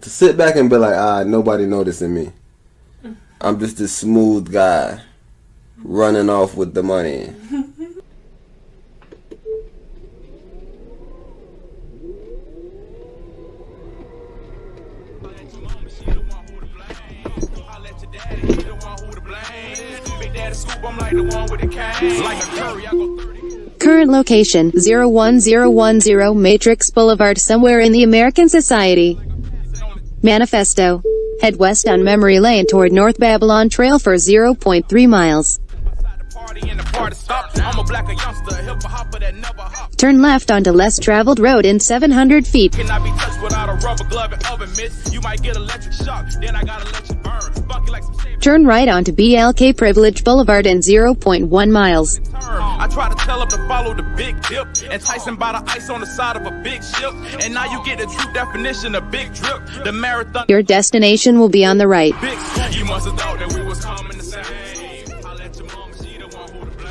to sit back and be like, nobody noticing me. I'm just this smooth guy running off with the money. Current location 01010 Matrix Boulevard, somewhere in the American Society. Manifesto. Head west on Memory Lane toward North Babylon Trail for 0.3 miles. Turn left onto less traveled road in 700 feet. Turn right onto BLK Privilege Boulevard in 0.1 miles. I try to tell him to follow the big dip, enticing by the ice on the side of a big ship, and now you get the true definition of big drip. The marathon. Your destination will be on the right. You must have thought that we was coming the same. I let your mama, she the one who to blame.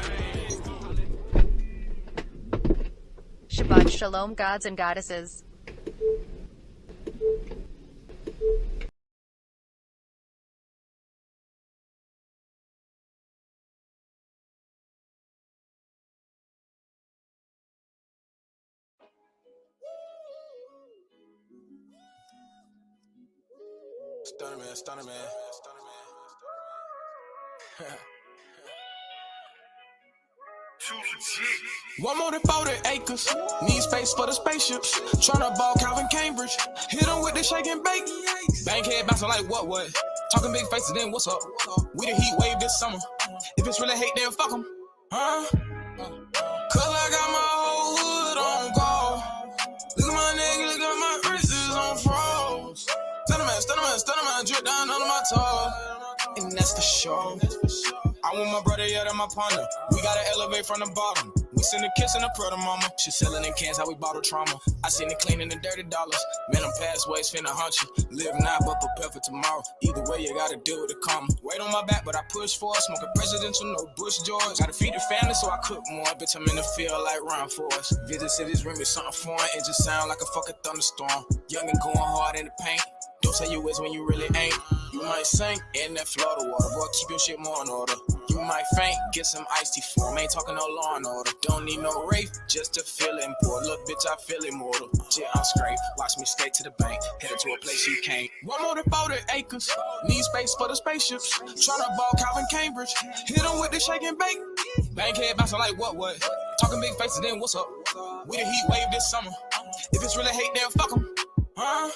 Shabbat Shalom, gods and goddesses. Stunnaman. One more than 40 acres. Need space for the spaceships. Tryna ball Calvin Cambridge. Hit him with the shake and bake. Bankhead bouncing like what? Talking big faces, then what's up? We the heat wave this summer. If it's really hate, then fuck them. Huh? Cause I got my whole hood on call. Look at my neck, look at my wrists on froze. Stunnaman, drip down under my toe. And that's for sure. I want my brother, yeah, that's my partner. We gotta elevate from the bottom. We send a kiss and a prayer to mama. She selling in cans, how we bottle trauma. I seen it cleaning the dirty dollars. Man, I'm past ways, finna hunt you. Live now, but prepare for tomorrow. Either way, you gotta deal with the karma. Weight on my back, but I push for it. Smoking presidential, no Bush George. Gotta feed the family, so I cook more. Bitch, I'm in the field like Ryan Forrest. Visit cities, ring me something foreign. It just sound like a fucking thunderstorm. Young and going hard in the paint. Don't say you is when you really ain't. You might sink in that Florida water. Boy, keep your shit more in order. You might faint, get some iced tea for me. Ain't talking no law and order. Don't need no rape, just to feel important. Look, bitch, I feel immortal. Yeah, I'm straight. Watch me skate to the bank. Headed to a place you can't. One more than 40 acres. Need space for the spaceships. Tryna ball Calvin Cambridge. Hit him with the shake and bake. Bankhead bouncing like what? Talking big faces, then what's up? We the heat wave this summer. If it's really hate, then fuck them. Huh?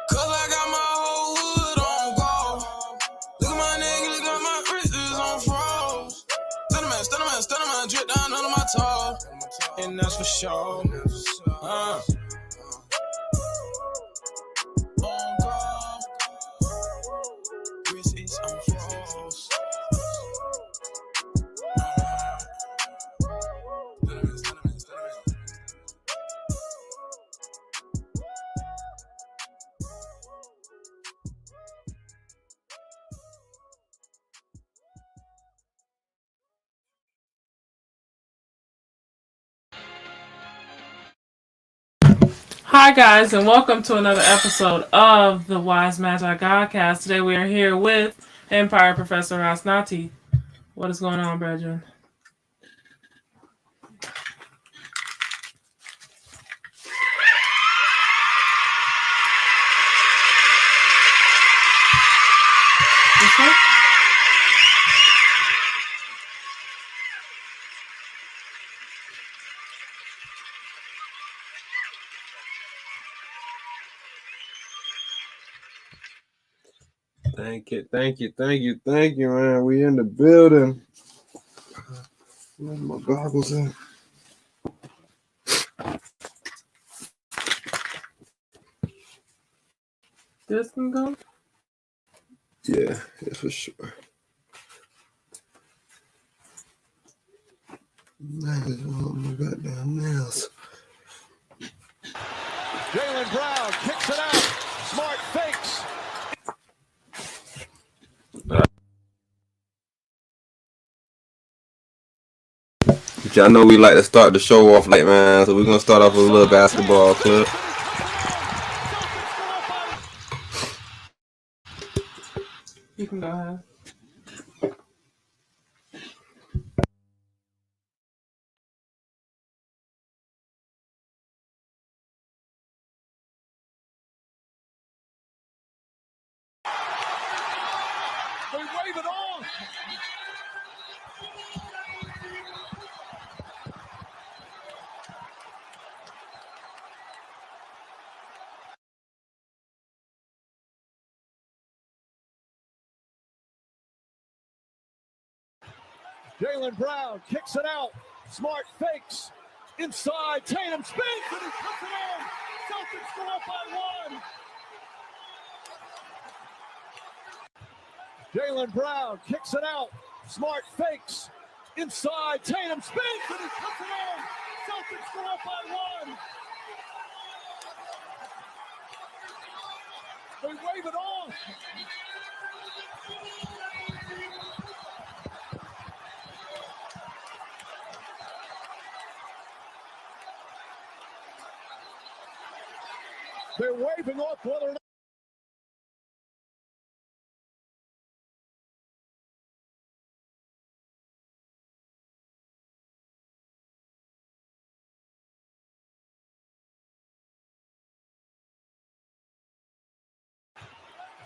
Cause I got my whole hood on call. Look at my neck, look at my wrists on froze. Stunnaman, drip down under my toe. And that's for sure. On call. Wrist is on froze. Hi guys, and welcome to another episode of the Wise Magi Godcast. Today we are here with Empire Professor Ras Natty. What is going on, brethren? Okay. Thank you, man. We in the building. Where's my goggles at? This can go? Yeah, for sure. Oh my goddamn nails. Jaylen Brown kicks it out. Smart fakes. Y'all know we like to start the show off like, man, so we're gonna start off with a little basketball clip. can go ahead. They wave it on. Jaylen Brown kicks it out. Smart fakes. Inside. Tatum spins and he puts it in. Celtics go up by one. Jaylen Brown kicks it out. Smart fakes. Inside. Tatum spins and he puts it in. Celtics go up by one. They wave it on. They're waving off whether or not.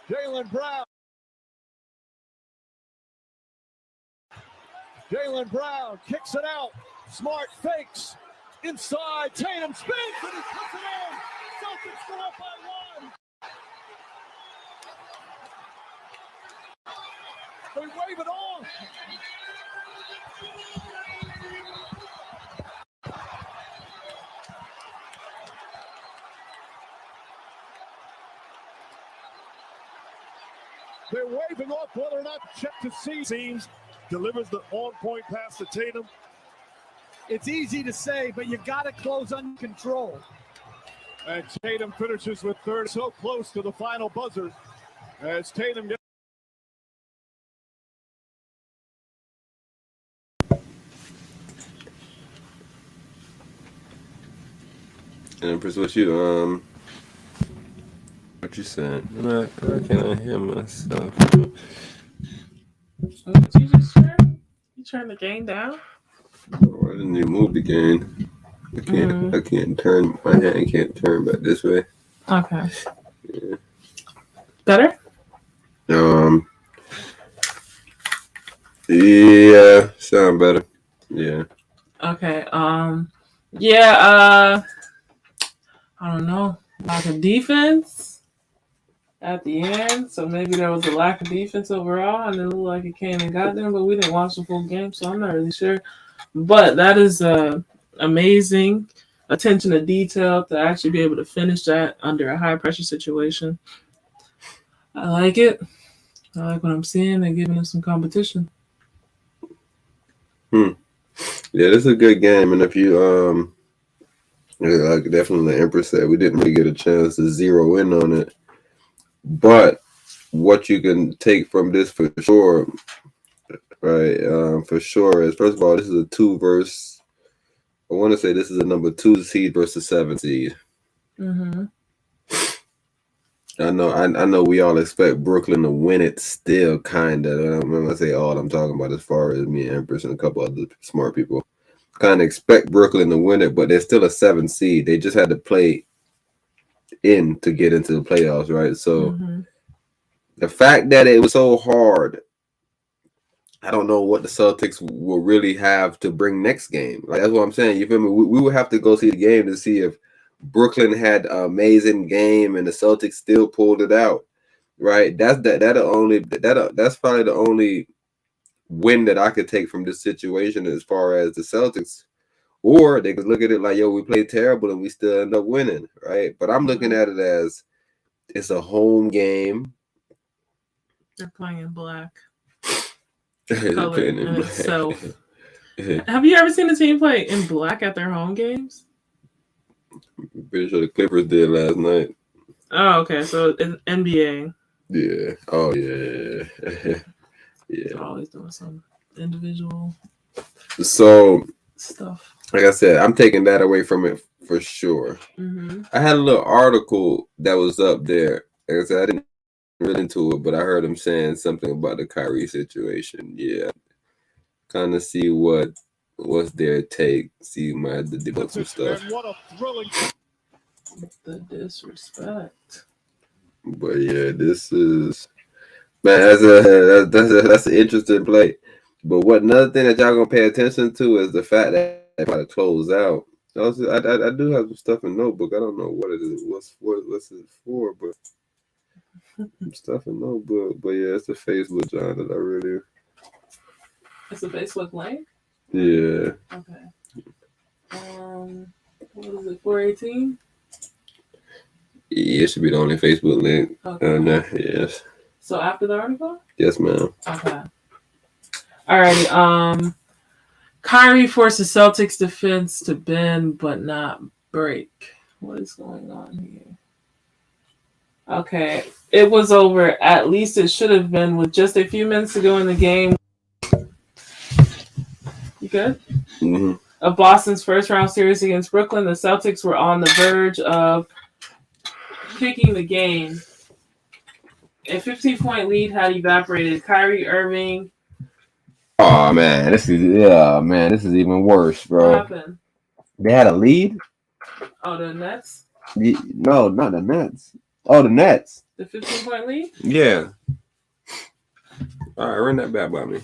Jaylen Brown. Jaylen Brown kicks it out. Smart fakes. Inside. Tatum spins and he puts it in. Celtics go up by one. They wave it on. They're waving off whether or not to check to see. Seems delivers the on-point pass to Tatum. It's easy to say, but you got to close under control. And Tatum finishes with third, so close to the final buzzer as Tatum gets. Empress, what you saying? I can't hear myself. What did you just turn? You turn the game down? Oh, I didn't even move the game. I can't turn my hand. Can't turn back this way. Okay. Yeah. Better? Yeah, sound better. Yeah. Okay. Yeah. I don't know. Lack of defense at the end, so maybe there was a lack of defense overall, and it looked like it came and got them. But we didn't watch the full game, so I'm not really sure. But that is amazing attention to detail to actually be able to finish that under a high pressure situation. I like it. I like what I'm seeing. They're giving us some competition. Yeah, this is a good game, and if you like definitely the Empress said, we didn't really get a chance to zero in on it. But what you can take from this for sure, right? For sure is, first of all, this is a 2 versus. I want to say this is a number 2 seed versus 7 seed. Mm-hmm. I know. We all expect Brooklyn to win it still, kind of. When I say all, I'm talking about as far as me and Empress and a couple other smart people. Kind of expect Brooklyn to win it, but they're still a 7 seed. They just had to play in to get into the playoffs, right? So the fact that it was so hard, I don't know what the Celtics will really have to bring next game. Like, that's what I'm saying. You feel me? We would have to go see the game to see if Brooklyn had an amazing game and the Celtics still pulled it out, right? That's probably the only win that I could take from this situation as far as the Celtics. Or they could look at it like, yo, we played terrible and we still end up winning, right? But I'm looking at it as it's a home game. They're playing in black. They're Color playing in in black. itself. Have you ever seen a team play in black at their home games? I'm pretty sure the Clippers did last night. Oh, okay. So it's NBA. Yeah. Oh, yeah. Yeah. They're always doing some individual So, stuff. like I said, I'm taking that away from it for sure. I had a little article that was up there. Like I said, I didn't really into it, but I heard him saying something about the Kyrie situation. Yeah, kind of see what's their take. See my the debunk some stuff. And what a thrilling. The disrespect. But yeah, this is man. That's an interesting play. But what another thing that y'all gonna pay attention to is the fact that they about to close out. Also, I do have some stuff in notebook. I don't know what it is. What's it for? But some stuff in notebook. But yeah, it's the Facebook John that I really. It's a Facebook link? Yeah. Okay. What is it, 418? Yeah, it should be the only Facebook link. Okay. Yes. So after the article? Yes, ma'am. Okay. Alrighty. Kyrie forces Celtics defense to bend but not break. What is going on here? Okay. It was over. At least it should have been with just a few minutes to go in the game. You good? Mm-hmm. Of Boston's first round series against Brooklyn, the Celtics were on the verge of picking the game. A 15-point lead had evaporated. Kyrie Irving. Oh man, this is even worse, bro. What happened? They had a lead. Oh, the Nets? No, not the Nets. Oh, the Nets. The 15-point lead? Yeah. All right, run that back by me.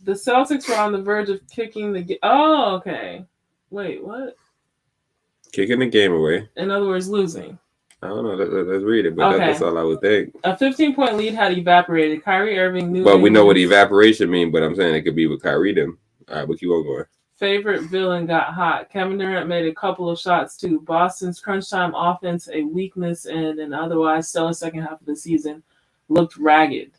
The Celtics were on the verge of kicking the game. Oh, okay. Wait, what? Kicking the game away. In other words, losing. I don't know. Let's read it, but that's all I would think. A 15-point lead had evaporated. Kyrie Irving knew. But we know what evaporation means, but I'm saying it could be with Kyrie then. All right, but keep on going. Favorite villain got hot. Kevin Durant made a couple of shots too. Boston's crunch time offense, a weakness in an otherwise stellar second half of the season, looked ragged.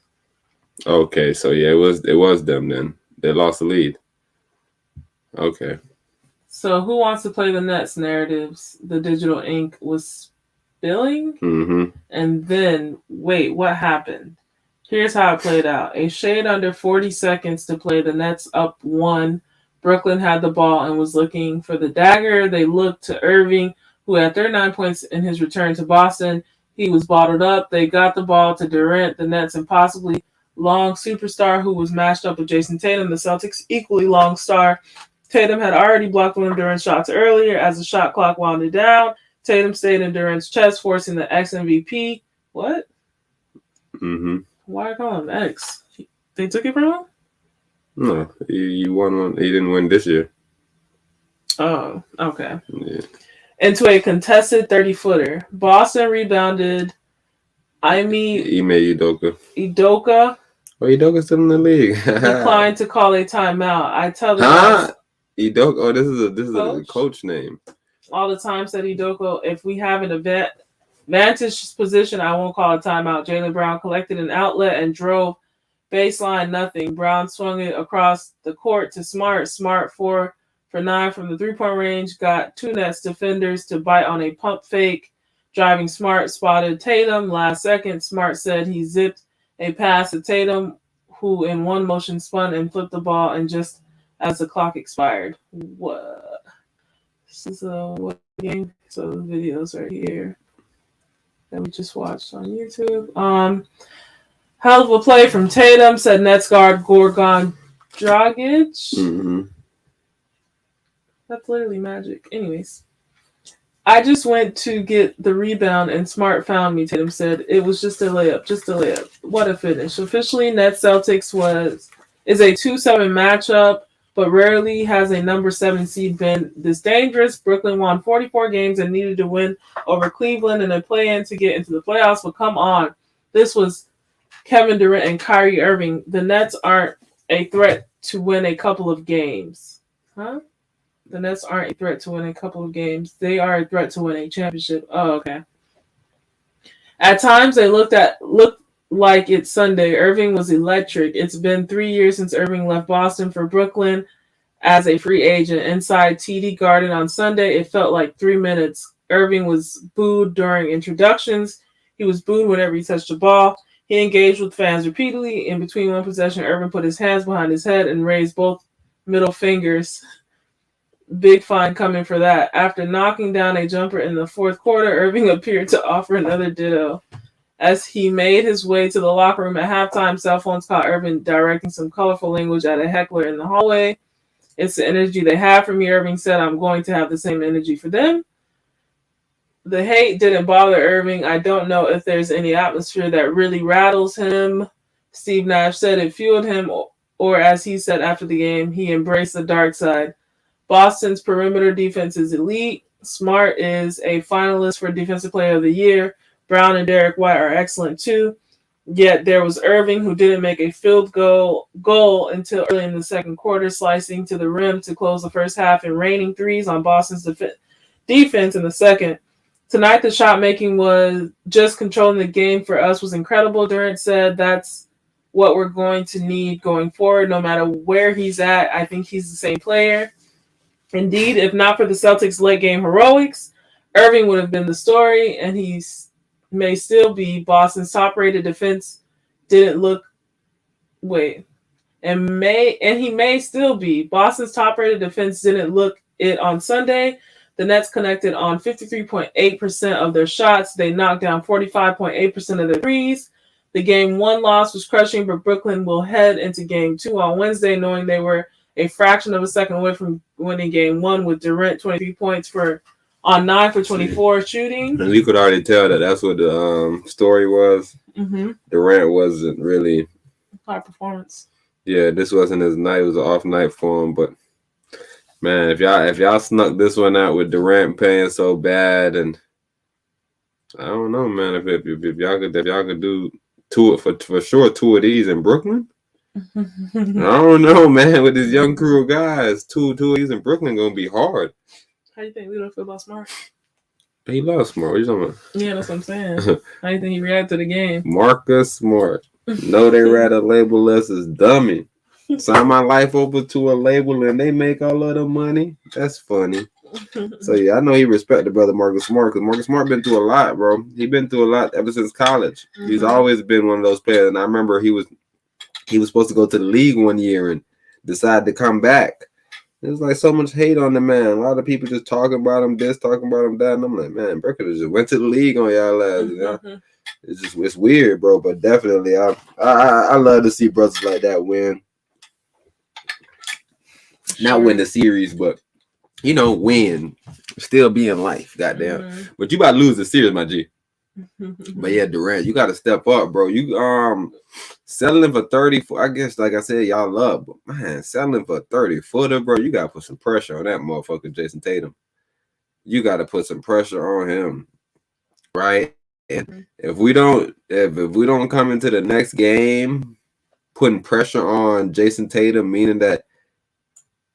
Okay, so yeah, it was them then. They lost the lead. Okay. So who wants to play the Nets narratives? The digital ink was spilling? Mm-hmm. And then, wait, what happened? Here's how it played out. A shade under 40 seconds to play. The Nets up 1. Brooklyn had the ball and was looking for the dagger. They looked to Irving, who had 39 points in his return to Boston. He was bottled up. They got the ball to Durant, the Nets impossibly long superstar who was matched up with Jayson Tatum, the Celtics' equally long star. Tatum had already blocked one of Durant's shots earlier. As the shot clock wound down, Tatum stayed in Durant's chest, forcing the ex-MVP. What? Mm-hmm. Why call him X? They took it from him? No, he won one. He didn't win this year. Oh, okay. Yeah. Into a contested 30-footer. Boston rebounded. Ime Udoka. Oh, Udoka's still in the league. Declined to call a timeout. I tell the guys, Udoka. Oh, this is a coach name. All the time said Udoka, if we have an advantage position, I won't call a timeout. Jaylen Brown collected an outlet and drove baseline nothing. Brown swung it across the court to Smart. Smart 4 for 9 from the 3-point range. Got 2 Nets defenders to bite on a pump fake. Driving Smart spotted Tatum. Last second, Smart said he zipped a pass to Tatum, who in one motion spun and flipped the ball, and just as the clock expired. What? This is what game? So the video's right here that we just watched on YouTube. Hell of a play from Tatum, said Nets guard Gorgon Dragic. Mm-hmm. That's literally magic. Anyways. I just went to get the rebound and Smart found me, Tatum said. It was just a layup. What a finish. Officially, Nets Celtics is a 2-7 matchup, but rarely has a number 7 seed been this dangerous. Brooklyn won 44 games and needed to win over Cleveland in a play-in to get into the playoffs, but come on. This was Kevin Durant and Kyrie Irving. The Nets aren't a threat to win a couple of games. Huh? The Nets aren't a threat to win a couple of games. They are a threat to win a championship. Oh, okay. At times, they looked like it's Sunday. Irving was electric. It's been 3 years since Irving left Boston for Brooklyn as a free agent. Inside TD Garden on Sunday, it felt like 3 minutes. Irving was booed during introductions. He was booed whenever he touched the ball. He engaged with fans repeatedly. In between one possession, Irving put his hands behind his head and raised both middle fingers. Big fine coming for that. After knocking down a jumper in the fourth quarter, Irving appeared to offer another ditto. As he made his way to the locker room at halftime, cell phones caught Irving directing some colorful language at a heckler in the hallway. It's the energy they have for me, Irving said. I'm going to have the same energy for them. The hate didn't bother Irving. I don't know if there's any atmosphere that really rattles him. Steve Nash said it fueled him, or as he said after the game, he embraced the dark side. Boston's perimeter defense is elite. Smart is a finalist for Defensive Player of the Year. Brown and Derek White are excellent too. Yet there was Irving, who didn't make a field goal until early in the second quarter, slicing to the rim to close the first half and raining threes on Boston's defense in the second. Tonight, the shot making was just controlling the game for us was incredible. Durant said that's what we're going to need going forward, no matter where he's at. I think he's the same player. Indeed, if not for the Celtics' late game heroics, Irving would have been the story, and he may still be. Boston's top-rated defense didn't look. He may still be. Boston's top-rated defense didn't look it on Sunday. The Nets connected on 53.8% of their shots. They knocked down 45.8% of their threes. The game 1 loss was crushing, but Brooklyn will head into game 2 on Wednesday, knowing they were a fraction of a second away from winning game 1 with Durant 23 points on 9 for 24 shooting. And you could already tell that that's what the story was. Mm-hmm. Durant wasn't really high performance. Yeah, this wasn't his night. It was an off night for him. But man, if y'all snuck this one out with Durant playing so bad, and I don't know, man, if y'all could do two for sure 2 of these in Brooklyn. I don't know, man. With this young crew of guys, two of these in Brooklyn gonna be hard. How you think Lizzo feel about Smart? He loves Smart. What you talking about? Yeah, that's what I'm saying. How you think he reacted to the game? Marcus Smart. No, they rather label us as dummy. Sign my life over to a label and they make all of the money. That's funny. So yeah, I know he respect the brother Marcus Smart, because Marcus Smart been through a lot, bro. He been through a lot ever since college. Mm-hmm. He's always been one of those players, and I remember he was supposed to go to the league one year and decided to come back. There's like so much hate on the man. A lot of people just talking about him this, talking about him that, and I'm like, man, Burke just went to the league on y'all ass. You know? Mm-hmm. It's weird, bro. But definitely, I love to see brothers like that win. Sure. Not win the series, but win, still be in life. Goddamn. Mm-hmm. But you about to lose the series, my G. But yeah, Durant, you got to step up, bro. You settling for 30. I guess, like I said, y'all love, but man, settling for 30-footer, bro. You got to put some pressure on that motherfucker, Jayson Tatum. You got to put some pressure on him, right? And if we don't come into the next game putting pressure on Jayson Tatum, meaning that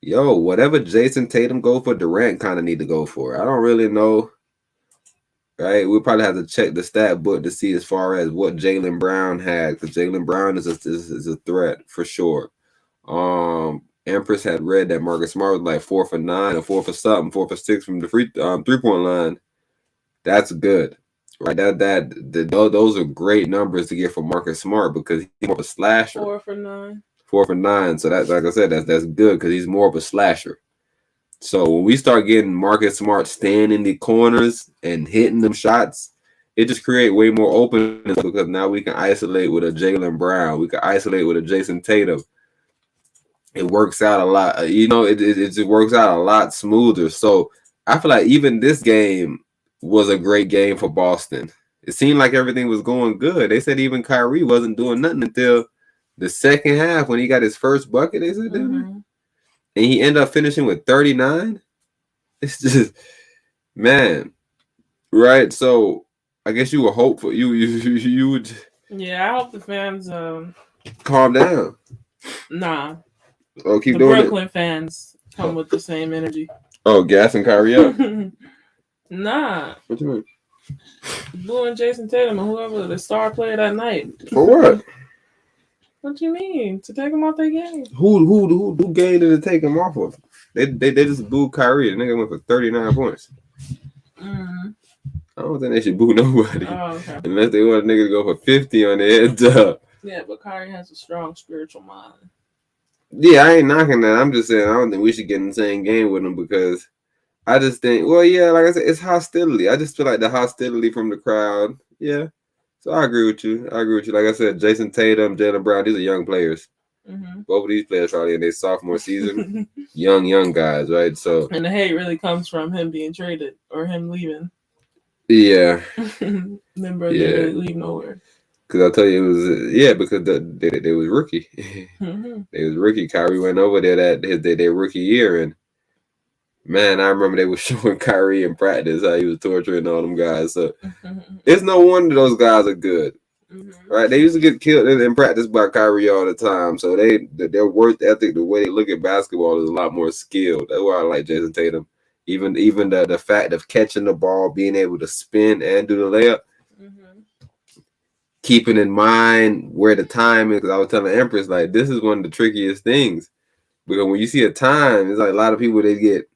whatever Jayson Tatum go for, Durant kind of need to go for. I don't really know. Right, we'll probably have to check the stat book to see as far as what Jaylen Brown had, because Jaylen Brown is a threat for sure. Empress had read that Marcus Smart was like 4 for 9 or 4 for something, 4 for 6 from the 3-point line. That's good, right? Those are great numbers to get for Marcus Smart, because he's more of a slasher. 4 for 9. 4 for 9. So that's, like I said, that's good, because he's more of a slasher. So when we start getting Marcus Smart staying in the corners and hitting them shots, it just creates way more openness, because now we can isolate with a Jaylen Brown. We can isolate with a Jayson Tatum. It works out a lot. It works out a lot smoother. So I feel like even this game was a great game for Boston. It seemed like everything was going good. They said even Kyrie wasn't doing nothing until the second half when he got his first bucket. They said that. And he ended up finishing with 39. It's just, man, right? So I guess you were hopeful. You would. Yeah, I hope the fans calm down. Nah. Oh, keep the doing Brooklyn fans come with the same energy. Oh, gassing Kyrie up. Nah. What you mean? Booing Jayson Tatum and whoever the star player that night. For what? What you mean? To take him off their game? Who game did it take him off of? They just booed Kyrie. The nigga went for 39 points. Mm-hmm. I don't think they should boo nobody. Oh, okay. Unless they want a nigga to go for 50 on the head. Yeah, but Kyrie has a strong spiritual mind. Yeah, I ain't knocking that. I'm just saying I don't think we should get in the same game with him, because I just think, well, yeah, like I said, it's hostility. I just feel like the hostility from the crowd, yeah. So I agree with you. Like I said, Jayson Tatum, Jaylen Brown, these are young players. Mm-hmm. Both of these players probably in their sophomore season. young guys, right? So and the hate really comes from him being traded or him leaving. Yeah. Them brothers didn't really leave nowhere. Because I'll tell you, it was because they was rookie. Mm-hmm. They was rookie. Kyrie went over there their rookie year, and man, I remember they were showing Kyrie in practice how he was torturing all them guys. So it's no wonder those guys are good, right? They used to get killed in practice by Kyrie all the time. So their work ethic, the way they look at basketball, is a lot more skilled. That's why I like Jayson Tatum. Even the fact of catching the ball, being able to spin and do the layup. Keeping in mind where the time is, because I was telling Empras, like, this is one of the trickiest things. Because when you see a time, it's like a lot of people, they get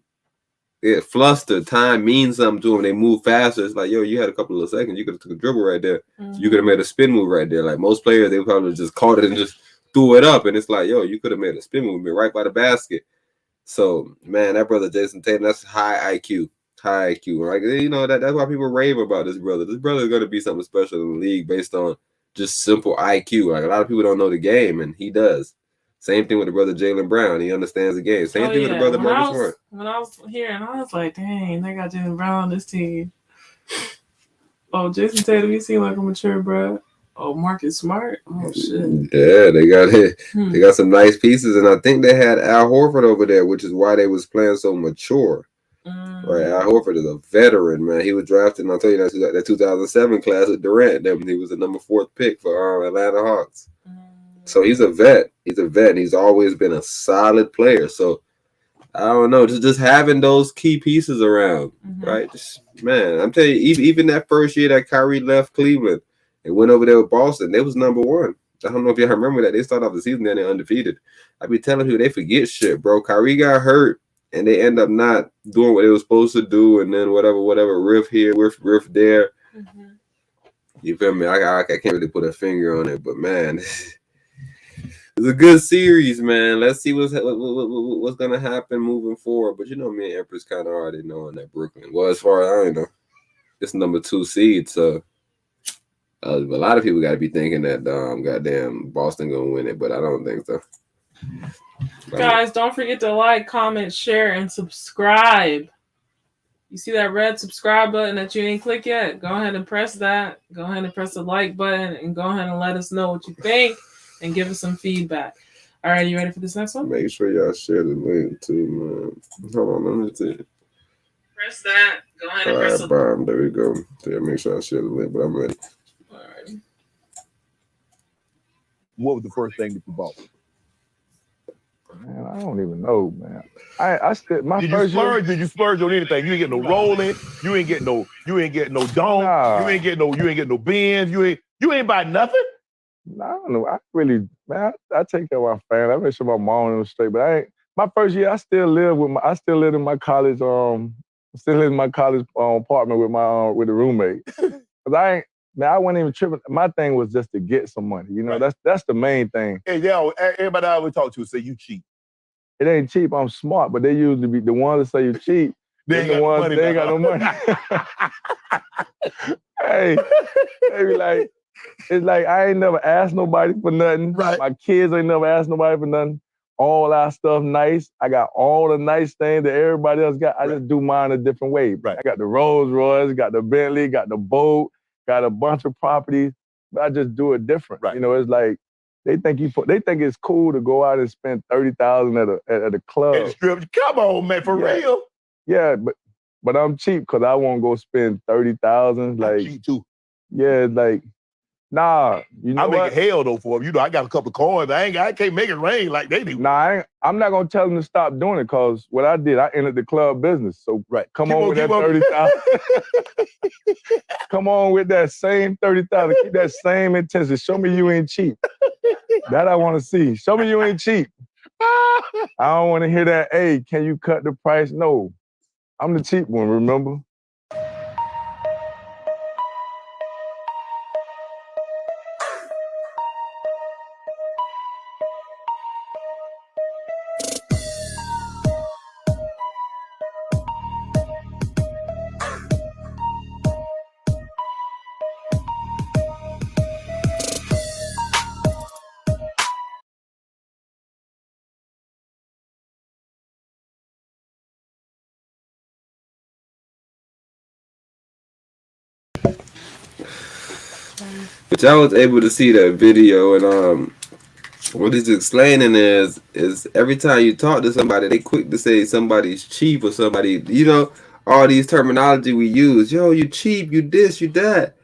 flustered. Time means something to them. They move faster. It's like, yo, you had a couple of seconds. You could have took a dribble right there. You could have made a spin move right there. Like most players, they probably just caught it and just threw it up. And it's like, yo, you could have made a spin move right by the basket. So, man, that brother Jayson Tatum, that's high IQ. High IQ. Like, that's why people rave about this brother. This brother is going to be something special in the league based on just simple IQ. Like, a lot of people don't know the game, and he does. Same thing with the brother Jaylen Brown. He understands the game. Same thing with the brother Marcus Smart. When I was hearing, I was like, dang, they got Jaylen Brown on this team. Oh, Jayson Tatum, he seemed like a mature bro. Oh, Marcus Smart? Oh, shit. Yeah, they got it. They got some nice pieces, and I think they had Al Horford over there, which is why they was playing so mature. Right, Al Horford is a veteran, man. He was drafted, and I'll tell you that 2007 class with Durant. He was the number 4th pick for Atlanta Hawks. So he's a vet. And he's always been a solid player. So I don't know, just having those key pieces around, right? Man, I'm telling you, even that first year that Kyrie left Cleveland and went over there with Boston, they was number 1. I don't know if y'all remember that. They started off the season and they're undefeated. I be telling people they forget shit, bro. Kyrie got hurt. And they end up not doing what they were supposed to do, and then whatever, riff here, riff there. You feel me? I can't really put a finger on it, but man, it's a good series, man. Let's see what's gonna happen moving forward. But me and Empress kind of already knowing that Brooklyn. Well, as far as I know, it's number 2 seed, so a lot of people got to be thinking that goddamn Boston gonna win it, but I don't think so. Guys, don't forget to like, comment, share, and subscribe. You see that red subscribe button that you ain't clicked yet? Go ahead and press that. Go ahead and press the like button and go ahead and let us know what you think and give us some feedback. All right, you ready for this next one? Make sure y'all share the link too, man. Hold on, let me see. Press that. Go ahead and press the there we go. Yeah, make sure I share the link, but I'm ready. All right. What was the first thing that you bought? Man, I don't even know, man. I still my Did first you splurge? year. Did you splurge on anything? You ain't get no rolling. You ain't get no dome. Nah. You ain't get no bins. You ain't buy nothing. I don't know. I really, man, I take care of my family. I make sure my mom was straight. But I ain't. My first year, I still lived in my college. Still in my college apartment with the roommate. Cause I wasn't even tripping. My thing was just to get some money. Right. That's the main thing. Hey, everybody I always talk to say you cheap. It ain't cheap. I'm smart, but they usually be the ones that say you cheap. They ain't got no money. Hey, they be like, it's like I ain't never asked nobody for nothing. Right. My kids ain't never asked nobody for nothing. All our stuff nice. I got all the nice things that everybody else got. I just do mine a different way. Right. I got the Rolls Royce, got the Bentley, got the boat, got a bunch of properties. But I just do it different. Right. It's like they think it's cool to go out and spend $30,000 at a club. At the strip. Come on, man, for real. Yeah, but I'm cheap because I won't go spend $30,000. Like, cheap too. Yeah, like, nah. You know I what? make it hell though for them. I got a couple of coins. I can't make it rain like they do. Nah, I'm not gonna tell them to stop doing it because what I did, I entered the club business. So come on with that 30,000. Come on with that same 30,000. Keep that same intensity. Show me you ain't cheap. That I want to see. Show me you ain't cheap. I don't want to hear that. Hey, can you cut the price? No, I'm the cheap one. Remember. But I was able to see that video, and what he's explaining is every time you talk to somebody, they quick to say somebody's cheap or somebody, all these terminology we use. Yo, you cheap, you this, you that.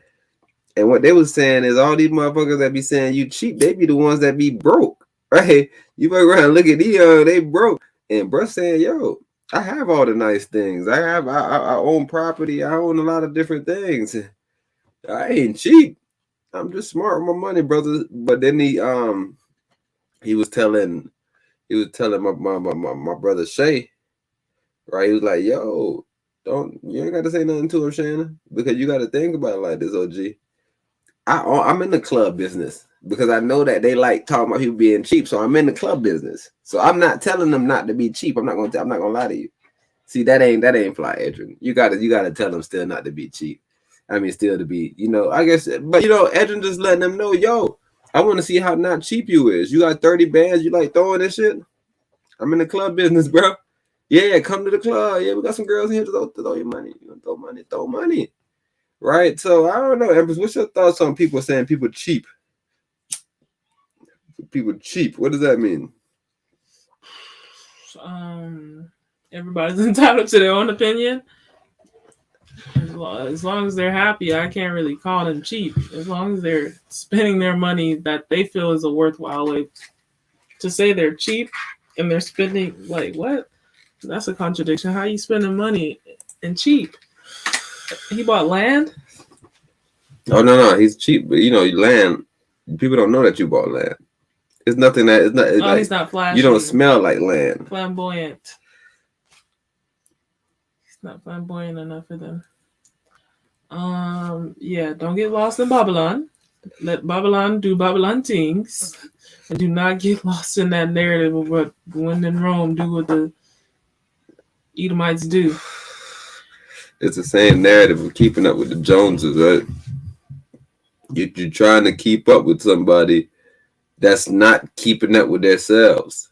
And what they was saying is all these motherfuckers that be saying you cheap, they be the ones that be broke, right? You fuck around and look at these, they broke. And bruh saying, yo, I have all the nice things. I own property. I own a lot of different things. I ain't cheap. I'm just smart with my money, brother. But then he was telling my brother Shay, right? He was like, yo, you ain't got to say nothing to him, Shannon, because you got to think about it like this, OG. I'm in the club business because I know that they like talking about people being cheap. So I'm in the club business. So I'm not telling them not to be cheap. I'm not gonna lie to you. See, that ain't fly, Edgerrin. You gotta tell them still not to be cheap. I mean, still to be, I guess, but Edgerrin just letting them know, yo, I want to see how not cheap you is. You got 30 bands, you like throwing this shit? I'm in the club business, bro. Yeah, come to the club. Yeah, we got some girls in here to throw your money. You want to throw money. Right, so I don't know, Empress. What's your thoughts on people saying people cheap? People cheap. What does that mean? Everybody's entitled to their own opinion. As long as they're happy, I can't really call them cheap. As long as they're spending their money that they feel is a worthwhile way. To say they're cheap and they're spending, like, what? That's a contradiction. How are you spending money and cheap? He bought land? Oh no, he's cheap, but land. People don't know that you bought land. It's nothing that it's not. It's he's not flashy. You don't smell like land. Flamboyant. He's not flamboyant enough for them. Yeah, don't get lost in Babylon. Let Babylon do Babylon things, and do not get lost in that narrative of what when in Rome do what the Edomites do. It's the same narrative of keeping up with the Joneses, right? You're trying to keep up with somebody that's not keeping up with themselves.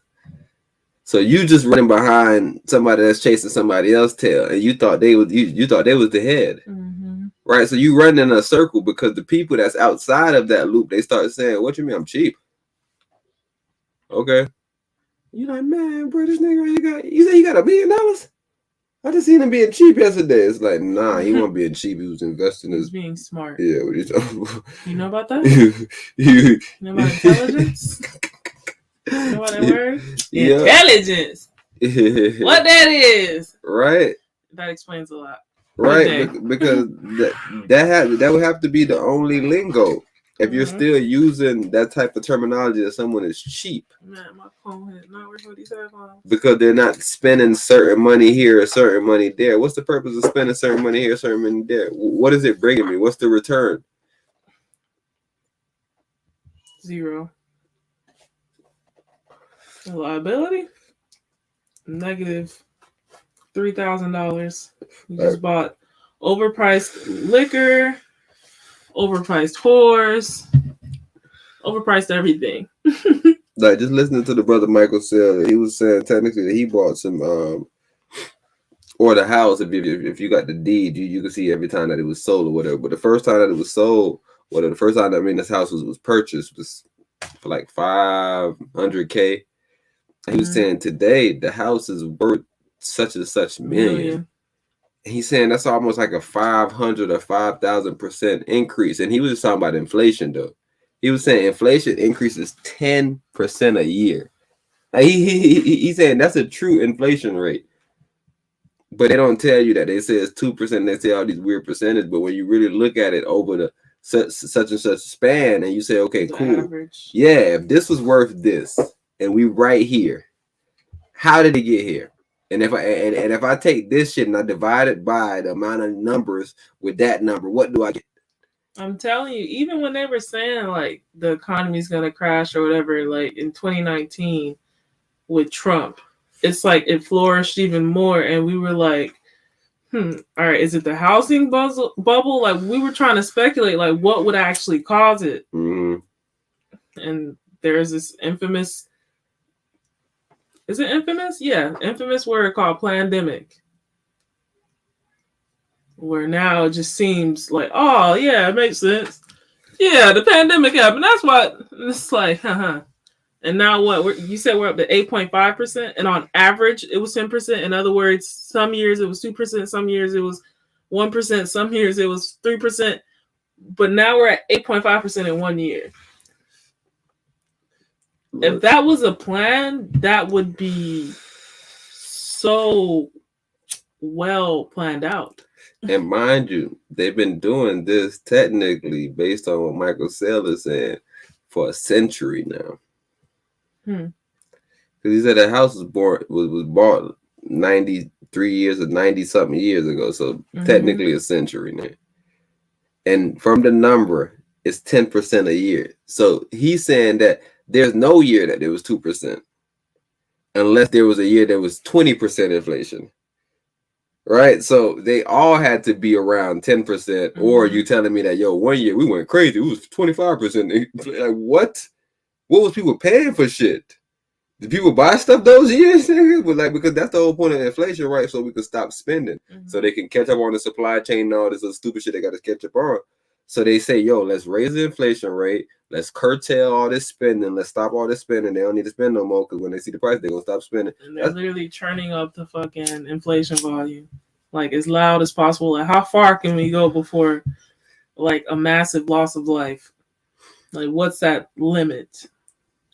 So you just running behind somebody that's chasing somebody else's tail, and you thought they was the head, right? So you run in a circle because the people that's outside of that loop, they start saying, "What you mean I'm cheap?" Okay, you like, man, bro, this nigga ain't got. You say you got $1 million? I just seen him being cheap yesterday. It's like, nah, he wasn't being cheap. He was investing in his being smart. Yeah, what are you talking about? You know about that? you know about intelligence? You know what that word? Yeah. Intelligence. What that is? Right. That explains a lot. Right, because that would have to be the only lingo. If you're still using that type of terminology that someone is cheap. Man, my phone has not worked with these headphones. Because they're not spending certain money here or certain money there. What's the purpose of spending certain money here, certain money there? What is it bringing me? What's the return? 0. The liability? Negative $3,000. You just bought overpriced liquor, overpriced whores, overpriced everything. Like, just listening to the brother Michael Saylor, he was saying technically that he bought some or the house, if you got the deed, you can see every time that it was sold or whatever. But the first time that it was sold, the first time this house was purchased was for like $500K. And he was saying today the house is worth such and such million. He's saying that's almost like a 500 or 5,000% increase. And he was just talking about inflation though. He was saying inflation increases 10% a year. Like he's saying that's a true inflation rate. But they don't tell you that. They say it's 2%. They say all these weird percentages. But when you really look at it over the such and such span, and you say, okay, cool. Average. Yeah, if this was worth this, and we right here, how did it get here? And if I take this shit and I divide it by the amount of numbers with that number, what do I get? I'm telling you, even when they were saying like the economy's gonna crash or whatever, like in 2019 with Trump, it's like it flourished even more, and we were like, all right, is it the housing bubble? Like we were trying to speculate, like what would actually cause it? And there's this infamous. Is it infamous? Yeah, infamous word called pandemic. Where now it just seems like, oh yeah, it makes sense. Yeah, the pandemic happened. That's why it's like, And now what? You said we're up to 8.5%, and on average it was 10%. In other words, some years it was 2%, some years it was 1%, some years it was 3%, but now we're at 8.5% in 1 year. If that was a plan, that would be so well planned out. And mind you, they've been doing this technically based on what Michael Saylor said for a century now. Because he said the house was bought 93 years or 90 something years ago, so technically a century now. And from the number, it's 10% a year. So he's saying that there's no year that there was 2%, unless there was a year that was 20% inflation. Right? So they all had to be around 10%, or you telling me that, yo, 1 year we went crazy, it was 25%. Like, what? What was people paying for shit? Did people buy stuff those years? But like, because that's the whole point of inflation, right? So we can stop spending, so they can catch up on the supply chain and all this other stupid shit they got to catch up on. So they say, yo, let's raise the inflation rate. Let's curtail all this spending. Let's stop all this spending. They don't need to spend no more, because when they see the price, they're going to stop spending. And they're literally churning up the fucking inflation volume, like, as loud as possible. Like, how far can we go before, like, a massive loss of life? Like, what's that limit?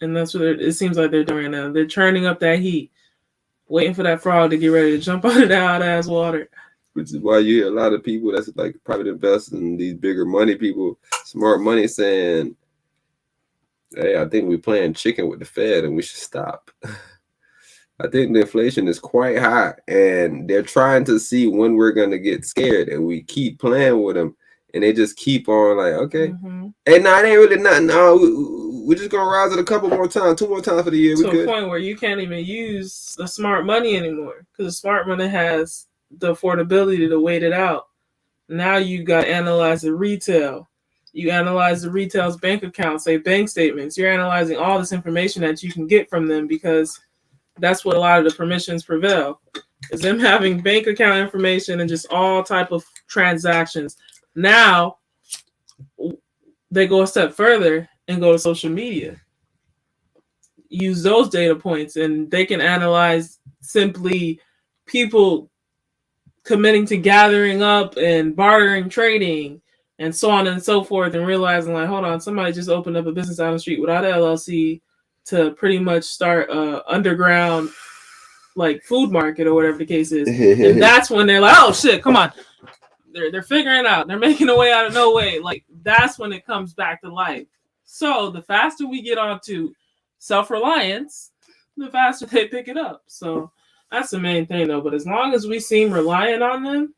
And that's what it seems like they're doing right now. They're churning up that heat, waiting for that frog to get ready to jump out of that hot ass water. Which is why you hear a lot of people that's like private investors and these bigger money people, smart money, saying, hey, I think we're playing chicken with the Fed and we should stop. I think the inflation is quite high, and they're trying to see when we're going to get scared, and we keep playing with them, and they just keep on like, okay. Hey, no, it ain't really nothing. No, we're just going to rise it a couple more times, 2 more times for the year. To a point where you can't even use the smart money anymore, because the smart money has the affordability to wait it out. Now you got to analyze the retail. You analyze the retail's bank accounts, say bank statements. You're analyzing all this information that you can get from them, because that's what a lot of the permissions prevail, is them having bank account information and just all type of transactions. Now they go a step further and go to social media. Use those data points, and they can analyze simply people committing to gathering up and bartering, trading, and so on and so forth, and realizing, like, hold on, somebody just opened up a business down the street without an LLC to pretty much start a underground, like, food market or whatever the case is. And that's when they're like, oh shit, come on. They're figuring out. They're making a way out of no way. Like, that's when it comes back to life. So the faster we get onto self-reliance, the faster they pick it up. So that's the main thing, though. But as long as we seem reliant on them,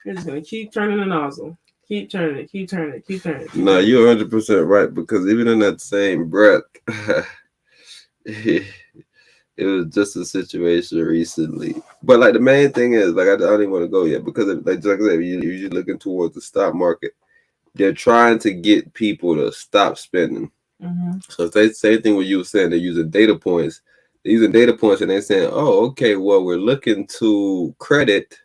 they're just going to keep turning the nozzle. Keep turning it, keep turning it, keep turning it. No, you're 100% right, because even in that same breath, it was just a situation recently. But, like, the main thing is, like, I don't even want to go yet, because, like I said, you're looking towards the stock market. They're trying to get people to stop spending. So it's the same thing what you were saying. They're using data points. They're using data points, and they're saying, oh, okay, well, we're looking to credit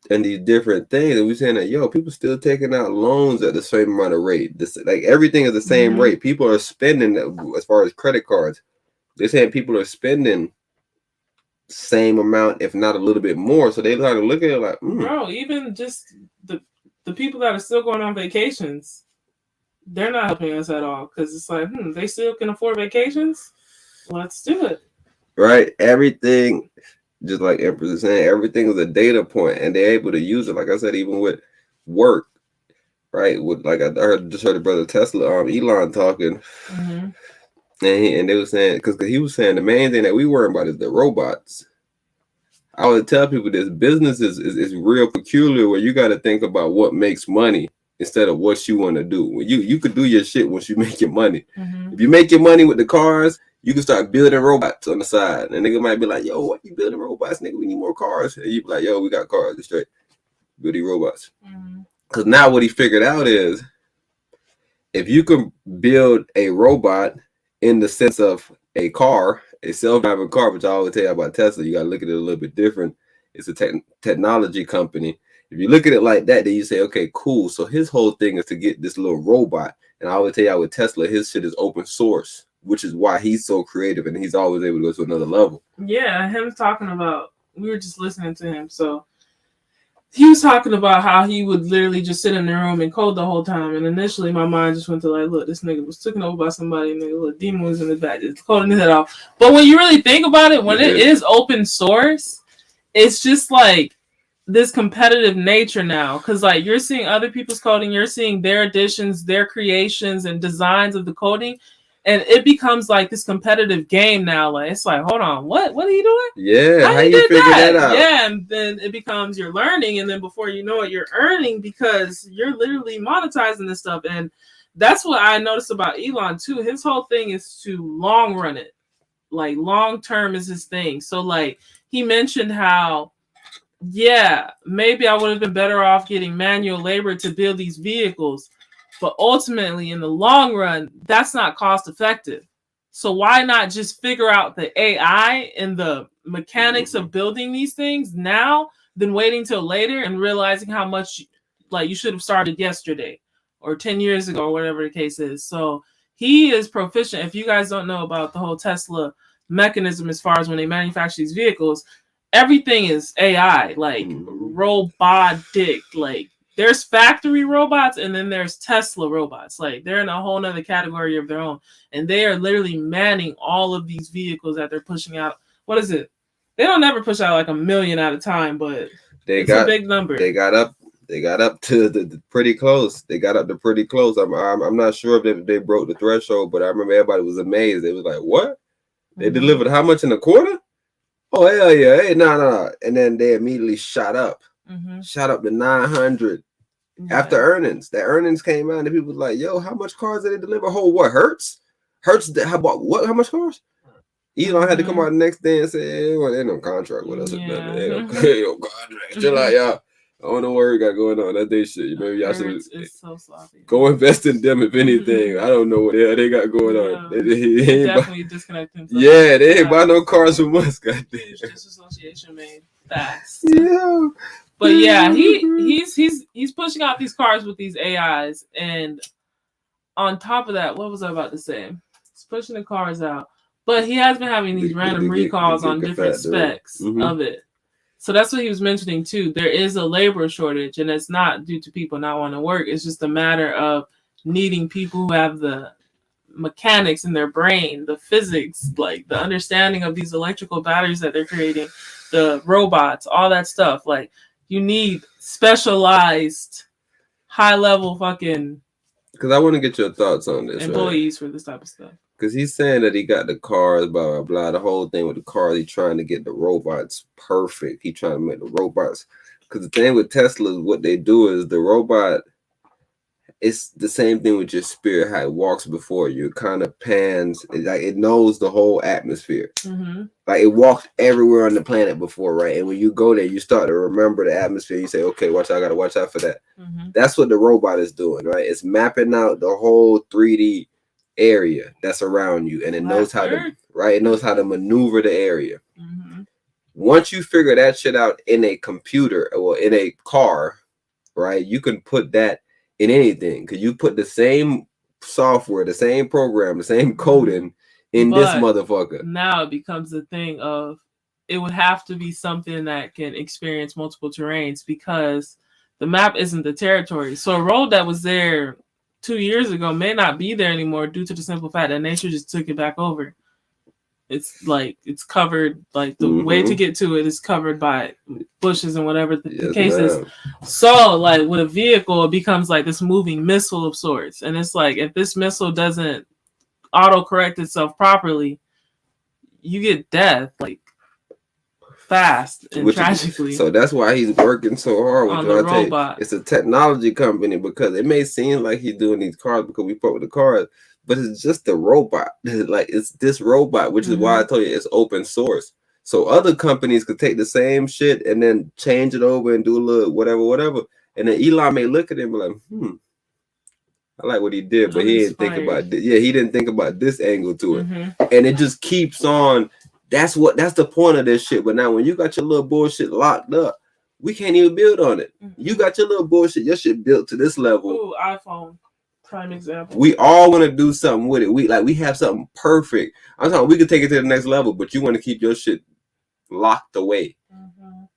and these different things, and we're saying that, yo, people still taking out loans at the same amount of rate. This, like, everything is the same rate. People are spending, as far as credit cards, they're saying people are spending same amount, if not a little bit more. So they try to look at it like, bro, even just the people that are still going on vacations, they're not helping us at all, because it's like, they still can afford vacations. Let's do it. Right, everything. Just like Empress is saying, everything is a data point, and they're able to use it. Like I said, even with work, right? With, like, I just heard the brother Tesla, Elon talking, and they were saying, because he was saying the main thing that we worry about is the robots. I would tell people this business is real peculiar, where you got to think about what makes money instead of what you want to do. When you could do your shit once you make your money. If you make your money with the cars, you can start building robots on the side. And nigga might be like, yo, what you building robots, nigga? We need more cars. And you be like, yo, we got cars. It's straight. Building robots. Because now what he figured out is, if you can build a robot in the sense of a car, a self-driving car, which I always tell you about Tesla, you got to look at it a little bit different. It's a technology company. If you look at it like that, then you say, okay, cool. So his whole thing is to get this little robot. And I always tell y'all with Tesla, his shit is open source, which is why he's so creative and he's always able to go to another level. Yeah, him talking about, we were just listening to him. So he was talking about how he would literally just sit in the room and code the whole time. And initially my mind just went to like, look, this nigga was taken over by somebody and the little demon was in his back, just coding his head off. But when you really think about it, when it is open source, it's just like this competitive nature now. Because like you're seeing other people's coding, you're seeing their additions, their creations and designs of the coding. And it becomes like this competitive game now. Like it's like, hold on, what are you doing? Yeah, how you figure that out? Yeah, and then it becomes you're learning, and then before you know it, you're earning because you're literally monetizing this stuff. And that's what I noticed about Elon too. His whole thing is to long run it, like long term is his thing. So like he mentioned how, yeah, maybe I would have been better off getting manual labor to build these vehicles. But ultimately, in the long run, that's not cost effective. So why not just figure out the AI and the mechanics of building these things now than waiting till later and realizing how much like you should have started yesterday or 10 years ago or whatever the case is. So he is proficient. If you guys don't know about the whole Tesla mechanism as far as when they manufacture these vehicles, everything is AI, like robotic, like there's factory robots and then there's Tesla robots. Like they're in a whole nother category of their own. And they are literally manning all of these vehicles that they're pushing out. What is it? They don't never push out like 1 million at a time, but it's a big number. They got up to the pretty close. They got up to pretty close. I'm not sure if they broke the threshold, but I remember everybody was amazed. They was like, what? They delivered how much in a quarter? Oh, hell yeah. Hey, no. And then they immediately shot up. Shot up to 900 after earnings. The earnings came out and people was like, yo, how much cars did they deliver? What, Hertz? How about what? How much cars? Elon had to come out the next day and say, hey, well, ain't no contract with us. Ain't no contract. Still like, y'all, I don't know what we got going on. That day shit. Maybe y'all should so sloppy. Go invest in them if anything. I don't know what the hell they got going on. They definitely disconnect themselves. Yeah, they ain't buy no cars from us. Goddamn. Disassociation made fast. Yeah. But yeah, he's pushing out these cars with these AIs, and on top of that, what was I about to say? He's pushing the cars out, but he has been having these random recalls on different specs of it. So that's what he was mentioning too. There is a labor shortage, and it's not due to people not wanting to work. It's just a matter of needing people who have the mechanics in their brain, the physics, like the understanding of these electrical batteries that they're creating, the robots, all that stuff. Like you need specialized, high-level fucking. Because I want to get your thoughts on this. Employees for this type of stuff. Because he's saying that he got the cars, blah, blah, blah. The whole thing with the cars, he's trying to get the robots perfect. He's trying to make the robots. Because the thing with Tesla, what they do is the robot, it's the same thing with your spirit, how it walks before you. It kind of pans, it knows the whole atmosphere. Like it walked everywhere on the planet before, right? And when you go there, you start to remember the atmosphere. You say, okay, I got to watch out for that. That's what the robot is doing, right? It's mapping out the whole 3D area that's around you, and it knows how to, right? It knows how to maneuver the area. Once you figure that shit out in a computer or in a car, right? You can put that in anything, because you put the same software, the same program, the same coding in this motherfucker. Now it becomes the thing of it would have to be something that can experience multiple terrains, because the map isn't the territory. So a road that was there 2 years ago may not be there anymore due to the simple fact that nature just took it back over. It's like it's covered, like the way to get to it is covered by bushes and whatever the case is. So like with a vehicle, it becomes like this moving missile of sorts. And it's like if this missile doesn't auto-correct itself properly, you get death like fast and tragically. So that's why he's working so hard with on the robot. It's a technology company, because it may seem like he's doing these cars because we fuck with the cars, but it's just a robot. Like it's this robot, which is why I told you it's open source. So other companies could take the same shit and then change it over and do a little whatever. And then Elon may look at it and be like, I like what he did, but he didn't think about he didn't think about this angle to it. And it just keeps on. That's the point of this shit. But now when you got your little bullshit locked up, We can't even build on it. You got your little bullshit, your shit built to this level. Ooh, iPhone. Prime example. We all want to do something with it. We have something perfect. I'm talking we could take it to the next level, but you want to keep your shit locked away.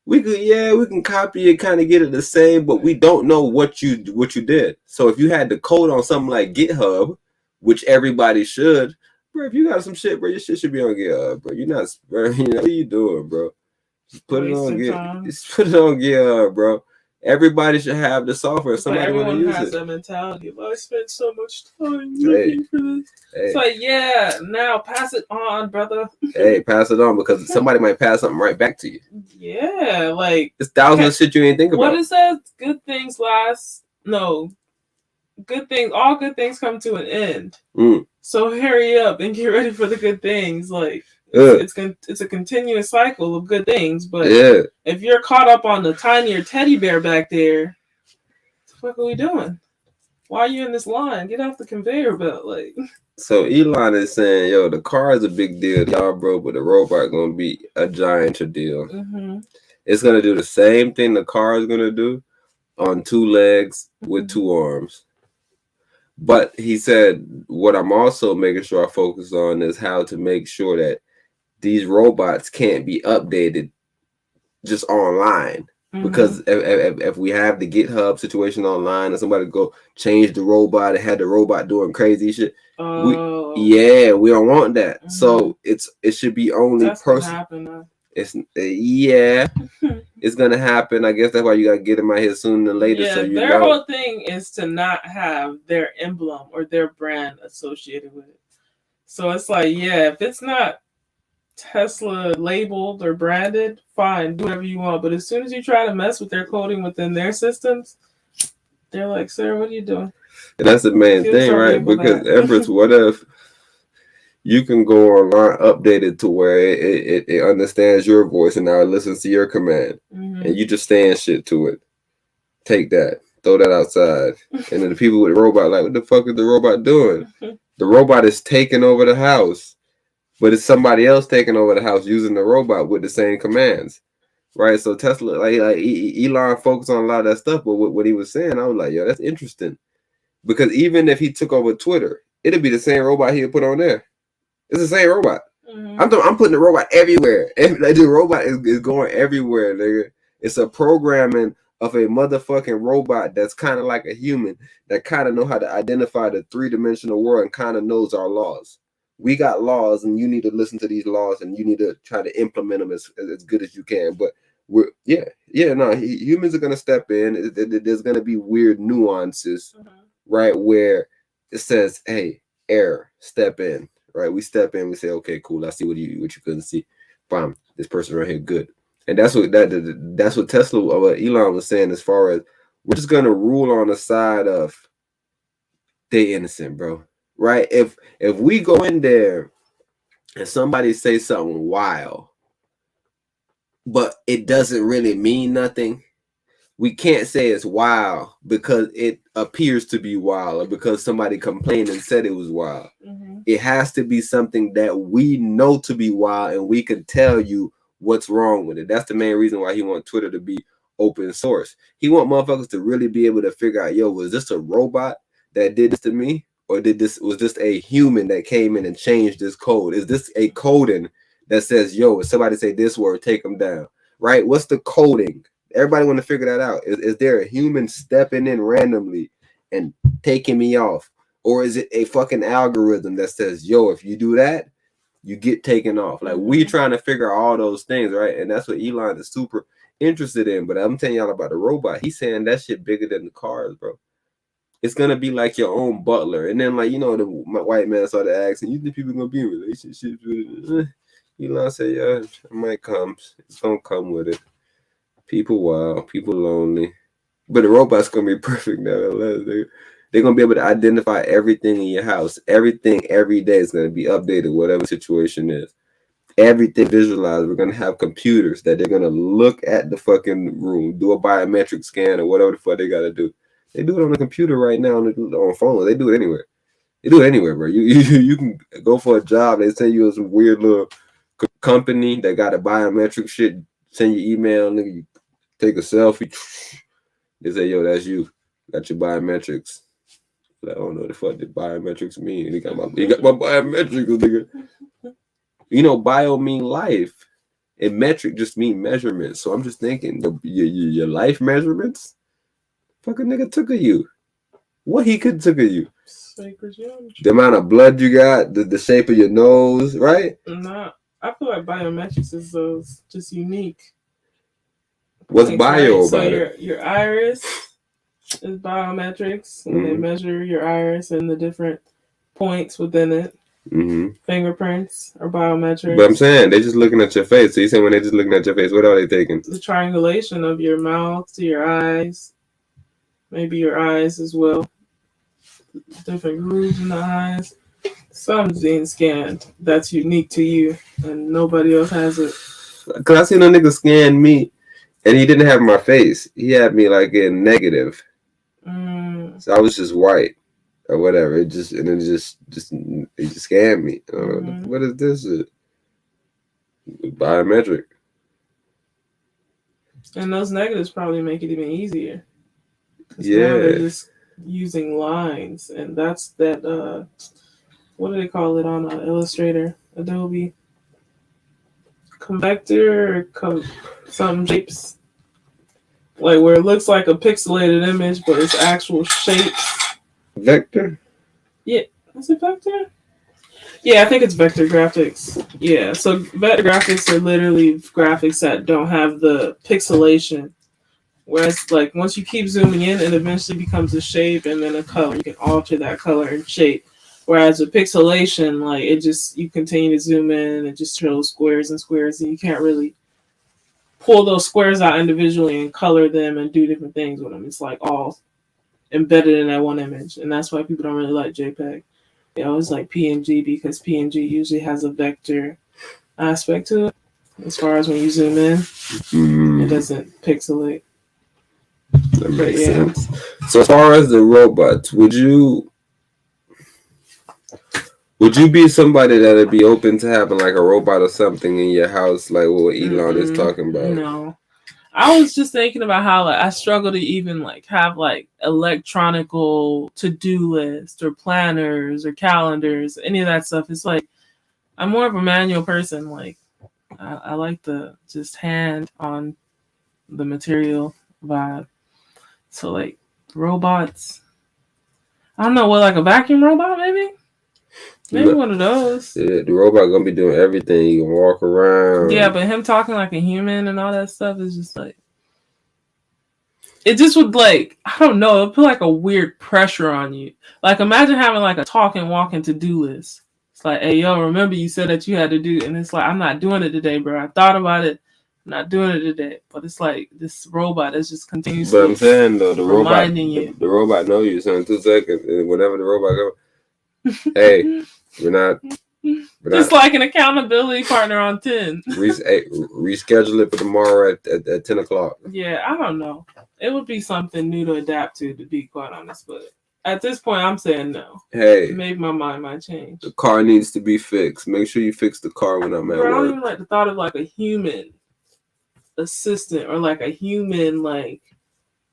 We can copy it, kind of get it the same, but we don't know what you did. So if you had to code on something like GitHub, which everybody should, bro, if you got some shit, bro, your shit should be on GitHub, bro. You're not, bro, you know what are you doing, bro? Just put it on GitHub, bro. Everybody should have the software. Somebody want to use it. Everyone has that mentality of, I spent so much time looking for this. It's like, yeah, now pass it on, brother. Hey, pass it on, because somebody might pass something right back to you. Yeah, like it's thousands of shit you ain't think about. What is that? Good things last. No, good things. All good things come to an end. So hurry up and get ready for the good things. Like. It's a continuous cycle of good things, but if you're caught up on the tinier teddy bear back there, what the fuck are we doing? Why are you in this line? Get off the conveyor belt, like. So Elon is saying, "Yo, the car is a big deal, y'all, bro, but the robot gonna be a giant deal. It's gonna do the same thing the car is gonna do on two legs with two arms." But he said, "What I'm also making sure I focus on is how to make sure that these robots can't be updated just online, because if we have the GitHub situation online and somebody go change the robot and had the robot doing crazy shit, we don't want that. So it should be only person. It's it's gonna happen. I guess that's why you gotta get them out here sooner than later. So their whole thing is to not have their emblem or their brand associated with it. So it's like, if it's not Tesla labeled or branded, fine, do whatever you want. But as soon as you try to mess with their coding within their systems, they're like, "Sir, what are you doing?" And that's the main thing, right? Because Empress, what if you can go online, update it to where it understands your voice and now it listens to your command, and you just saying shit to it. Take that, throw that outside, and then the people with the robot like, "What the fuck is the robot doing?" The robot is taking over the house. But it's somebody else taking over the house using the robot with the same commands, right? So Tesla, like Elon focused on a lot of that stuff, but what he was saying, I was like, yo, that's interesting. Because even if he took over Twitter, it'd be the same robot he would put on there. It's the same robot. I'm putting the robot everywhere. Like, the robot is going everywhere, nigga. It's a programming of a motherfucking robot that's kind of like a human, that kind of know how to identify the three-dimensional world and kind of knows our laws. We got laws, and you need to listen to these laws, and you need to try to implement them as good as you can. But humans are gonna step in. There's gonna be weird nuances, right? Where it says, "Hey, error, step in." Right? We step in. We say, "Okay, cool. I see what you couldn't see. Bam, this person right here, good." And that's what Tesla or Elon was saying, as far as we're just gonna rule on the side of they innocent, bro. Right? If we go in there and somebody say something wild, but it doesn't really mean nothing, we can't say it's wild because it appears to be wild, or because somebody complained and said it was wild. It has to be something that we know to be wild, and we can tell you what's wrong with it. That's the main reason why he wants Twitter to be open source. He wants motherfuckers to really be able to figure out, yo, was this a robot that did this to me? Or was this a human that came in and changed this code? Is this a coding that says, yo, if somebody say this word, take them down, right? What's the coding? Everybody want to figure that out. Is there a human stepping in randomly and taking me off? Or is it a fucking algorithm that says, yo, if you do that, you get taken off? Like, we trying to figure out all those things, right? And that's what Elon is super interested in. But I'm telling y'all about the robot. He's saying that shit bigger than the cars, bro. It's gonna be like your own butler. And then, like, you know, my white man started asking, "You think people gonna be in relationships with it?" Elon said, "Yeah, it might come. It's gonna come with it. People wild, people lonely, but the robot's gonna be perfect now. They're gonna be able to identify everything in your house. Everything every day is gonna be updated, whatever the situation is. Everything visualized. We're gonna have computers that they're gonna look at the fucking room, do a biometric scan or whatever the fuck they gotta do. They do it on the computer right now, on phone. They do it anywhere. They do it anywhere, bro. You can go for a job. They send you some weird little company that got a biometric shit. Send you email, nigga. You take a selfie. They say, yo, that's you. Got your biometrics. I don't know what the fuck did biometrics mean. He got my biometrics, nigga. You know, bio mean life. And metric just mean measurements. So I'm just thinking, your life measurements? Fucking nigga took of you. What he could took of you? Sacred geometry. The amount of blood you got, the shape of your nose, right? Nah, I feel like biometrics is just unique. What's bio right? about so it? Your iris is biometrics, and they measure your iris and the different points within it. Fingerprints are biometrics. But I'm saying they're just looking at your face. So you saying when they're just looking at your face, what are they taking? The triangulation of your mouth to your eyes, maybe your eyes as well. Different grooves in the eyes. Something's being scanned that's unique to you, and nobody else has it. Cause I seen a nigga scan me, and he didn't have my face. He had me like in negative. So I was just white. Or whatever, it just scammed me. What is this? Biometric. And those negatives probably make it even easier. Yeah, now they're just using lines, and that's that. What do they call it on Illustrator, Adobe? Convector or some shapes, like where it looks like a pixelated image, but it's actual shapes. Vector? Yeah. Is it vector? Yeah, I think it's vector graphics. Yeah, so vector graphics are literally graphics that don't have the pixelation. Whereas, like, once you keep zooming in, it eventually becomes a shape and then a color. You can alter that color and shape. Whereas with pixelation, like, it just, you continue to zoom in, it just shows squares and squares, and you can't really pull those squares out individually and color them and do different things with them. It's like all embedded in that one image, and that's why people don't really like JPEG. They always like PNG because PNG usually has a vector aspect to it. As far as when you zoom in, it doesn't pixelate. That makes sense. So as far as the robots, would you be somebody that would be open to having like a robot or something in your house, like what Elon is talking about? No. I was just thinking about how like I struggle to even like have like electronical to-do lists or planners or calendars, any of that stuff. It's like I'm more of a manual person. Like I like the just hand on the material vibe. So like robots, I don't know, what, like a vacuum robot maybe? Maybe one of those. Yeah, the robot gonna be doing everything. You can walk around. Yeah, but him talking like a human and all that stuff is just like, it just would like, I don't know, it'll put like a weird pressure on you. Like imagine having like a talking, walking to-do list. It's like, hey yo, remember you said that you had to do, and it's like, I'm not doing it today, bro. I thought about it. I'm not doing it today. But it's like this robot is just continuously. But I'm saying though, the robot know you. So in 2 seconds, and whenever the robot goes, hey, we're not just like an accountability partner on 10. Reschedule it for tomorrow at 10 o'clock. Yeah, I don't know. It would be something new to adapt to be quite honest. But at this point, I'm saying no. Hey, maybe my mind might change. The car needs to be fixed. Make sure you fix the car when I'm at work. I don't even like the thought of like a human assistant or like a human like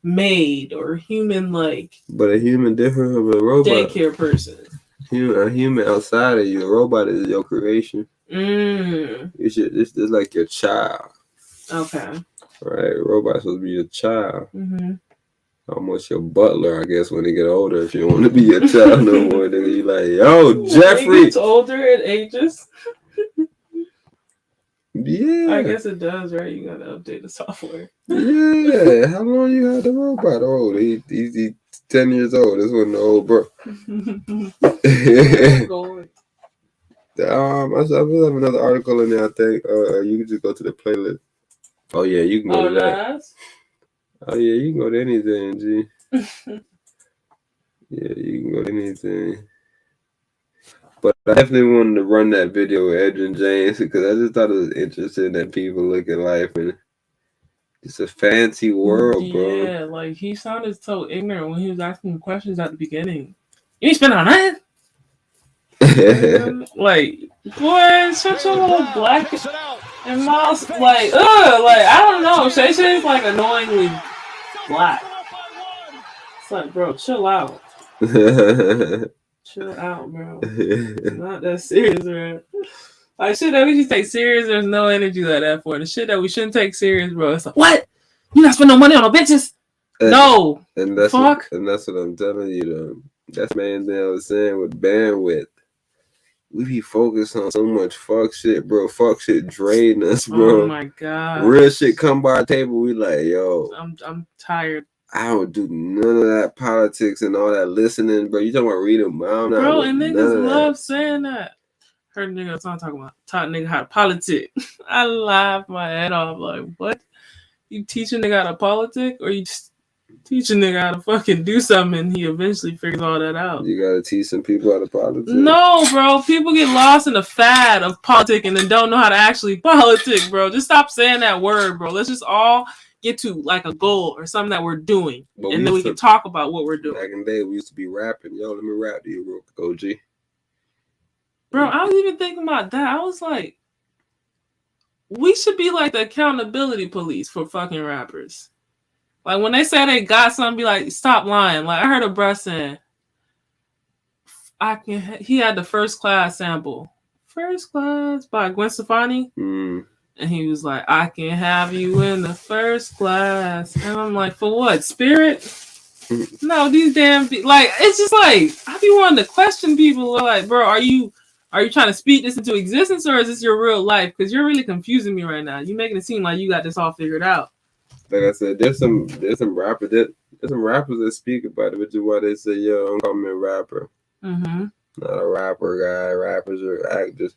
maid or human like. But a human different from a robot. Daycare person. A human outside of you. A robot is your creation. It's just like your child. Okay. Right, robot's supposed to be your child. Almost your butler, I guess, when they get older. If you don't want to be your child no more, then you like, yo, Jeffrey. When it gets older, it ages. Yeah. I guess it does, right? You gotta update the software. Yeah. How long you had the robot? Oh, he's 10 years old. This wasn't the old bro. I still have another article in there, I think. You can just go to the playlist. Oh, yeah, you can go to that. Nice. Oh, yeah, you can go to anything, G. Yeah, you can go to anything. But I definitely wanted to run that video with Edgerrin James because I just thought it was interesting that people look at life and it's a fancy world, bro. Yeah, like he sounded so ignorant when he was asking questions at the beginning. You ain't spend on that? Like, boy, such a little black. And Miles, like, I don't know. Shay Shay's like annoyingly black. It's like, bro, chill out. Chill out, bro. It's not that serious, bro. Like, shit that we should take serious, there's no energy like that for. The shit that we shouldn't take serious, bro, it's like, what? You not spend no money on no bitches? No. And that's fuck. What I'm telling you, though. That's main thing I was saying with bandwidth. We be focused on so much fuck shit, bro. Fuck shit drain us, bro. Oh my god. Real shit come by our table, we like, yo. I'm tired. I don't do none of that politics and all that listening, bro. You talking about reading? Bro, and niggas love saying that. Heard niggas talking about taught nigga how to politic. I laugh my head off. Like, what? You teach a nigga how to politic, or you just teach a nigga how to fucking do something and he eventually figures all that out? You gotta teach some people how to politic. No, bro. People get lost in the fad of politic and then don't know how to actually politic, bro. Just stop saying that word, bro. Let's just all get to like a goal or something that we're doing, and then we can talk about what we're doing. Back in the day, we used to be rapping. Yo, let me rap to you, real OG. Bro, I was even thinking about that. I was like, we should be like the accountability police for fucking rappers. Like, when they say they got something, be like, stop lying. Like, I heard a bruh saying, he had the First Class sample. First Class by Gwen Stefani. And he was like, I can have you in the first class. And I'm like, for what? Spirit? No, these damn like, it's just like, I be wanting to question people. Like, bro, are you trying to speak this into existence, or is this your real life? Because you're really confusing me right now. You're making it seem like you got this all figured out. Like I said, there's some rappers that speak about it, which is why they say, yo, don't call me a rapper. Not a rapper guy. Rappers are actors.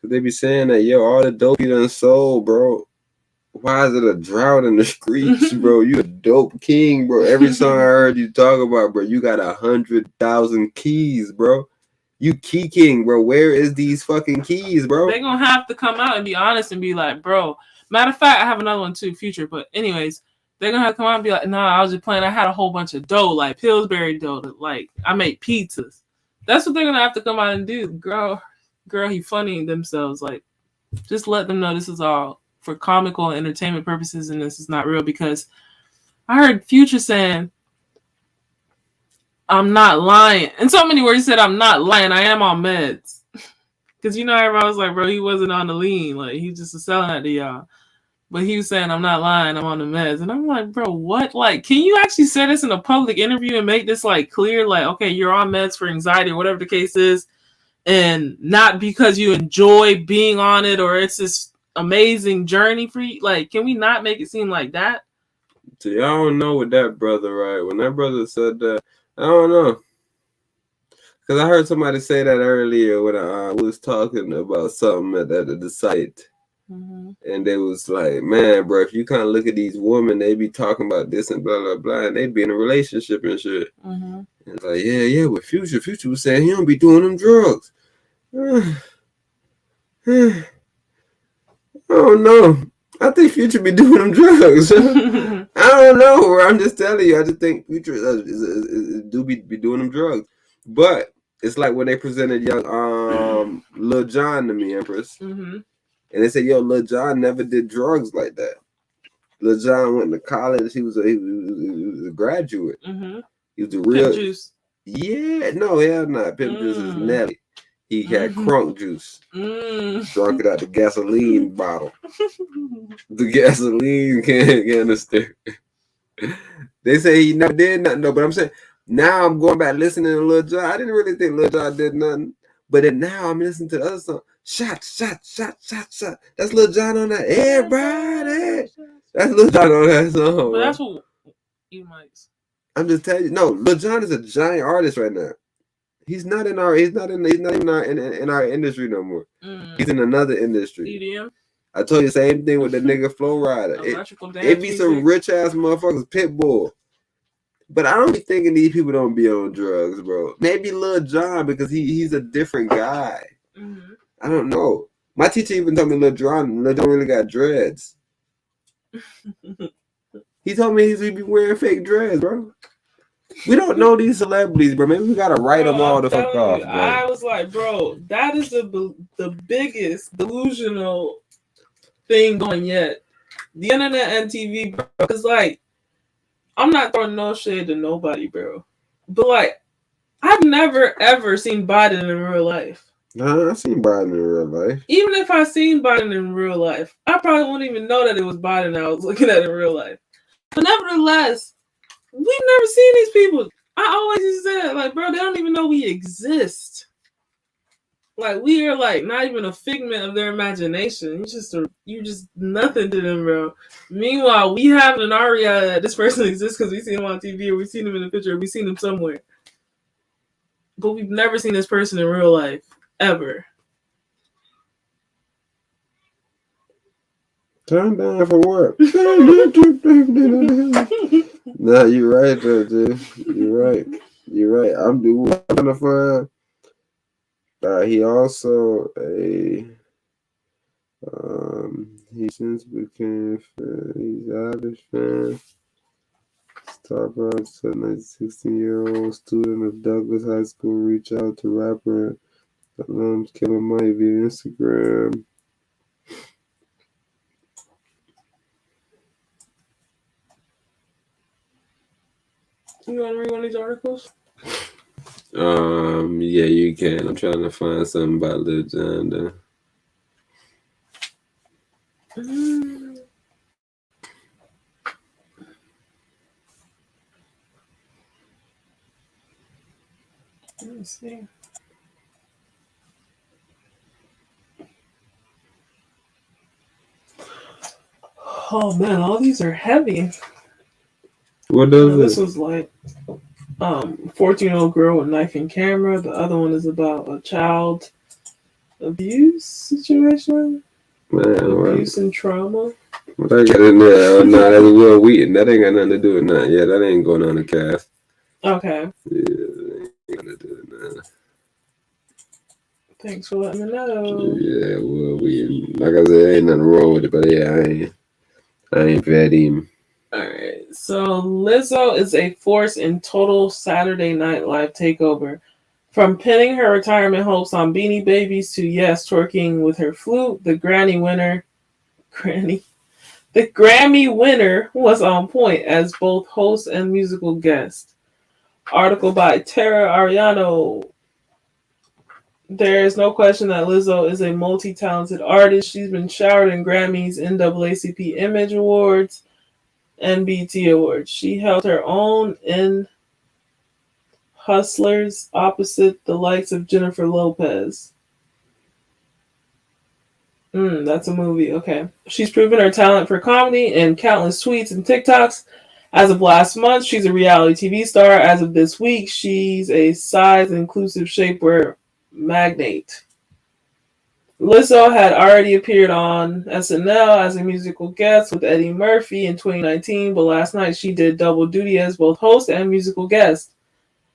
Cause they be saying that, yo, all the dope you done sold, bro. Why is it a drought in the streets, bro? You a dope king, bro. Every song I heard you talk about, bro, you got 100,000 keys, bro. You key king, bro. Where is these fucking keys, bro? They gonna have to come out and be honest and be like, bro. Matter of fact, I have another one too, Future. But anyways, they're gonna have to come out and be like, nah, I was just playing. I had a whole bunch of dough, like Pillsbury dough. Like, I make pizzas. That's what they're gonna have to come out and do. Girl, he funnying themselves. Like, just let them know this is all for comical and entertainment purposes, and this is not real. Because I heard Future saying, I'm not lying. In so many words, he said, I'm not lying. I am on meds. Because, you know, everybody was like, bro, he wasn't on the lean. Like, he just was selling that to y'all. But he was saying, I'm not lying. I'm on the meds. And I'm like, bro, what? Like, can you actually say this in a public interview and make this, like, clear? Like, okay, you're on meds for anxiety or whatever the case is. And not because you enjoy being on it or it's this amazing journey for you. Like, can we not make it seem like that? See, I don't know with that brother, right? When that brother said that, I don't know. Because I heard somebody say that earlier when I was talking about something at the site. And they was like, man, bro, if you kind of look at these women, they be talking about this and blah, blah, blah, and they be in a relationship and shit. And it's like, yeah, with Future was saying he don't be doing them drugs. I don't know. I think Future be doing them drugs. I don't know, bro. I'm just telling you. I just think Future do be doing them drugs. But it's like when they presented young Lil Jon to me, Empress. And they said, yo, Lil Jon never did drugs like that. Lil Jon went to college. He was a graduate. He was a real... Pimp juice. Yeah, no, hell not. Pimp juice is Nelly. He had crunk juice. Drunk it out the gasoline bottle. The gasoline canister. They say he never did nothing, though. But I'm saying, now I'm going back listening to Lil Jon. I didn't really think Lil Jon did nothing. But then now I'm listening to the other song. Shot. That's Lil Jon on that. Everybody. That's Lil Jon on that song. But that's what you might. I'm just telling you. No, Lil Jon is a giant artist right now. He's not in our industry no more. He's in another industry. EDM. I told you the same thing with the nigga Flow Rider. It be some rich ass motherfuckers, Pitbull. But I don't be thinking these people don't be on drugs, bro. Maybe Lil Jon because he's a different guy. I don't know. My teacher even told me Lil Jon really got dreads. He told me he be wearing fake dreads, bro. We don't know these celebrities, bro. Maybe we gotta write them all the fuck off, bro. I was like, bro, that is the biggest delusional thing going yet. The internet and TV, bro. Because, like, I'm not throwing no shade to nobody, bro. But, like, I've never, ever seen Biden in real life. Nah, I seen Biden in real life. Even if I seen Biden in real life, I probably wouldn't even know that it was Biden I was looking at in real life. But nevertheless, we've never seen these people. I always used to say that, like, bro, they don't even know we exist. Like, we are, like, not even a figment of their imagination. You're just nothing to them, bro. Meanwhile, we have an aria that this person exists because we've seen him on TV or we've seen him in a picture or we've seen him somewhere. But we've never seen this person in real life, ever. Turn down for what? Nah, you're right, though, dude. You're right. I'm trying to find. He also he since became he's Irish fan. Starbucks, a 16-year-old student of Douglas High School, reached out to rapper Killer Mike via Instagram. You want to read one of these articles? Yeah, you can. I'm trying to find something about Lil Jon though. Let me see. Oh man, all these are heavy. What does this was like 14-year-old girl with knife and camera. The other one is about a child abuse situation. Man, abuse and trauma. What I got in there? Oh, no, that's Will Wheaton. That ain't got nothing to do with nothing. Yeah, that ain't going on the cast. Okay. Yeah, that ain't gonna do it now. Thanks for letting me know. Yeah, Will Wheaton. Like I said, ain't nothing wrong with it, but yeah, I ain't fed him. Alright, so Lizzo is a force in total Saturday Night Live takeover. From pinning her retirement hopes on Beanie Babies to twerking with her flute, the Grammy winner was on point as both host and musical guest. Article by Tara Ariano. There is no question that Lizzo is a multi-talented artist. She's been showered in Grammys, NAACP Image Awards, and BET Awards. She held her own in Hustlers opposite the likes of Jennifer Lopez. That's a movie. Okay. She's proven her talent for comedy in countless tweets and TikToks. As of last month, she's a reality TV star. As of this week, she's a size-inclusive shapewear magnate. Lizzo had already appeared on SNL as a musical guest with Eddie Murphy in 2019, but last night she did double duty as both host and musical guest.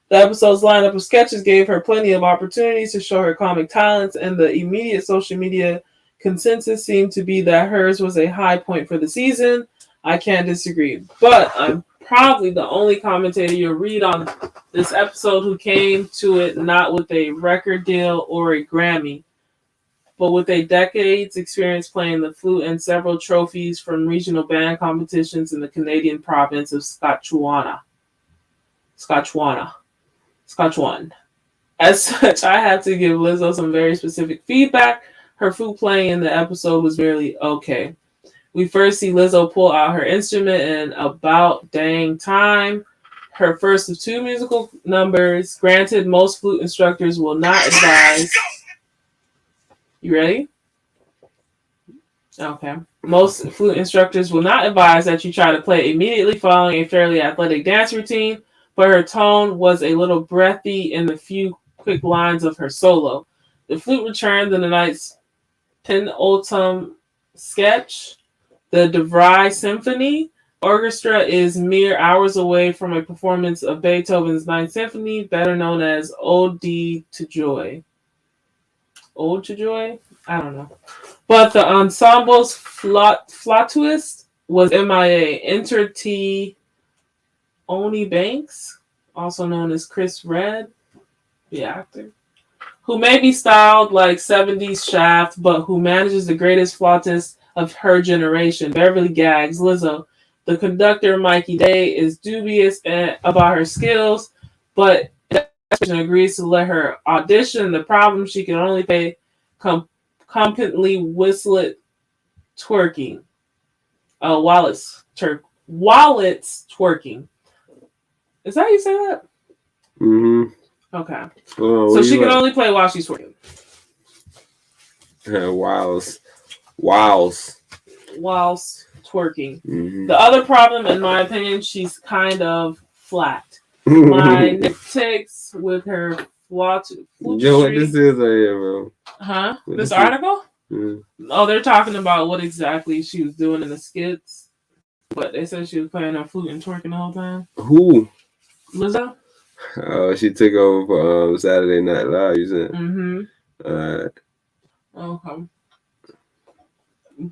The episode's lineup of sketches gave her plenty of opportunities to show her comic talents, and the immediate social media consensus seemed to be that hers was a high point for the season. I can't disagree, but I'm probably the only commentator you'll read on this episode who came to it not with a record deal or a Grammy, but with a decade's experience playing the flute and several trophies from regional band competitions in the Canadian province of Saskatchewan. As such, I had to give Lizzo some very specific feedback. Her flute playing in the episode was merely okay. We first see Lizzo pull out her instrument in About Dang Time, her first of two musical numbers. Granted, most flute instructors will not advise... You ready? Okay. Most flute instructors will not advise that you try to play immediately following a fairly athletic dance routine, but her tone was a little breathy in the few quick lines of her solo. The flute returned in the night's penultimate sketch, the DeVry Symphony. Orchestra is mere hours away from a performance of Beethoven's Ninth Symphony, better known as Ode to Joy. Ode to Joy? I don't know. But the ensemble's flautist was MIA. Enter T. Oni Banks, also known as Chris Redd, the actor, who may be styled like 70s Shaft, but who manages the greatest flautist of her generation. Beverly gags Lizzo. The conductor, Mikey Day, is dubious about her skills, but agrees to let her audition. The problem, she can only play competently whistle twerking. Wallets twerking. Is that how you say that? Mm-hmm. Okay. So she can only play while she's twerking. Whilst twerking. Mm-hmm. The other problem, in my opinion, she's kind of flat. My nitpicks with her Yo, what this is right here, bro? Huh? This article? Mm-hmm. Oh, they're talking about what exactly she was doing in the skits. But they said she was playing her flute and twerking the whole time. Who? Lizzo? She took over for Saturday Night Live, you said? Mm-hmm. Alright. Okay.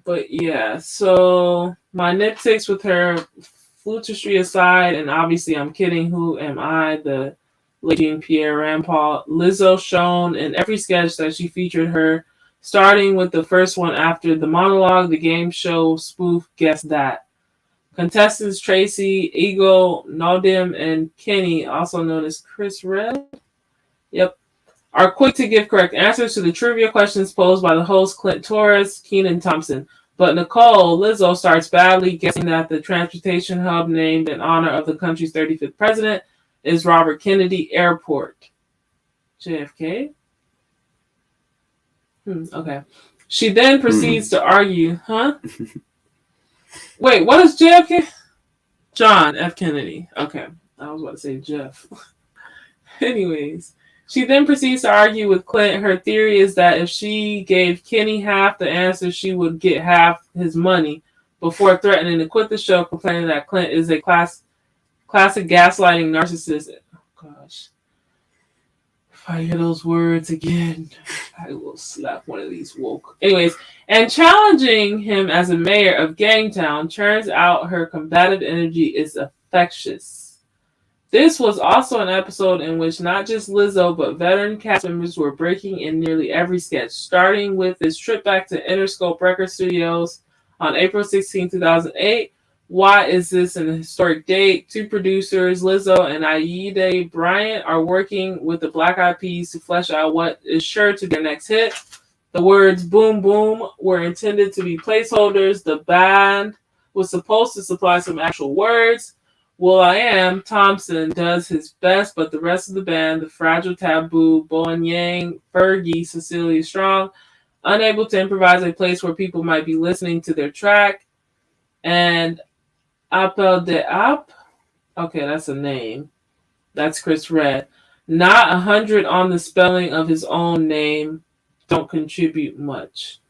But yeah, so my nitpicks with her flutistry aside, and obviously I'm kidding, who am I? The Lady Pierre Rampal. Lizzo shown in every sketch that she featured her, starting with the first one after the monologue, the game show spoof Guess That. Contestants Tracy, Ego, Noddow, and Kenny, also known as Chris Red, are quick to give correct answers to the trivia questions posed by the hosts Clint Torres, Kenan Thompson. But Nicole, Lizzo, starts badly, guessing that the transportation hub named in honor of the country's 35th president is Robert Kennedy Airport. JFK? Okay. She then proceeds to argue, Wait, what is JFK? John F. Kennedy. Okay. I was about to say Jeff. Anyways. She then proceeds to argue with Clint. Her theory is that if she gave Kenny half the answer, she would get half his money, before threatening to quit the show, complaining that Clint is a classic gaslighting narcissist. Oh, gosh. If I hear those words again, I will slap one of these woke. Anyways, and challenging him as a mayor of Gangtown, turns out her combative energy is infectious. This was also an episode in which not just Lizzo, but veteran cast members were breaking in nearly every sketch, starting with his trip back to Interscope Record Studios on April 16, 2008. Why is this an historic date? Two producers, Lizzo and Aida Bryant, are working with the Black Eyed Peas to flesh out what is sure to be their next hit. The words boom boom were intended to be placeholders. The band was supposed to supply some actual words. will.i.am Thompson does his best, but the rest of the band, the Fragile Taboo, Bowen Yang, Fergie, Cecilia Strong, unable to improvise a place where people might be listening to their track. And Appel de App, okay, that's a name. That's Chris Red. Not 100 on the spelling of his own name. Don't contribute much.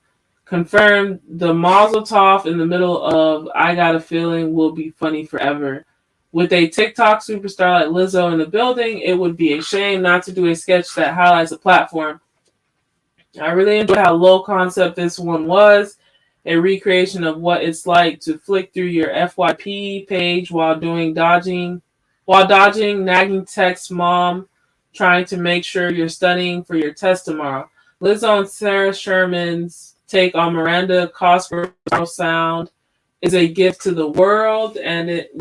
Confirmed the Mazel Tov in the middle of I Got a Feeling will be funny forever. With a TikTok superstar like Lizzo in the building, it would be a shame not to do a sketch that highlights a platform. I really enjoyed how low concept this one was. A recreation of what it's like to flick through your FYP page while dodging nagging text mom, trying to make sure you're studying for your test tomorrow. Lizzo and Sarah Sherman's take on Miranda Cosgrove's sound is a gift to the world, and it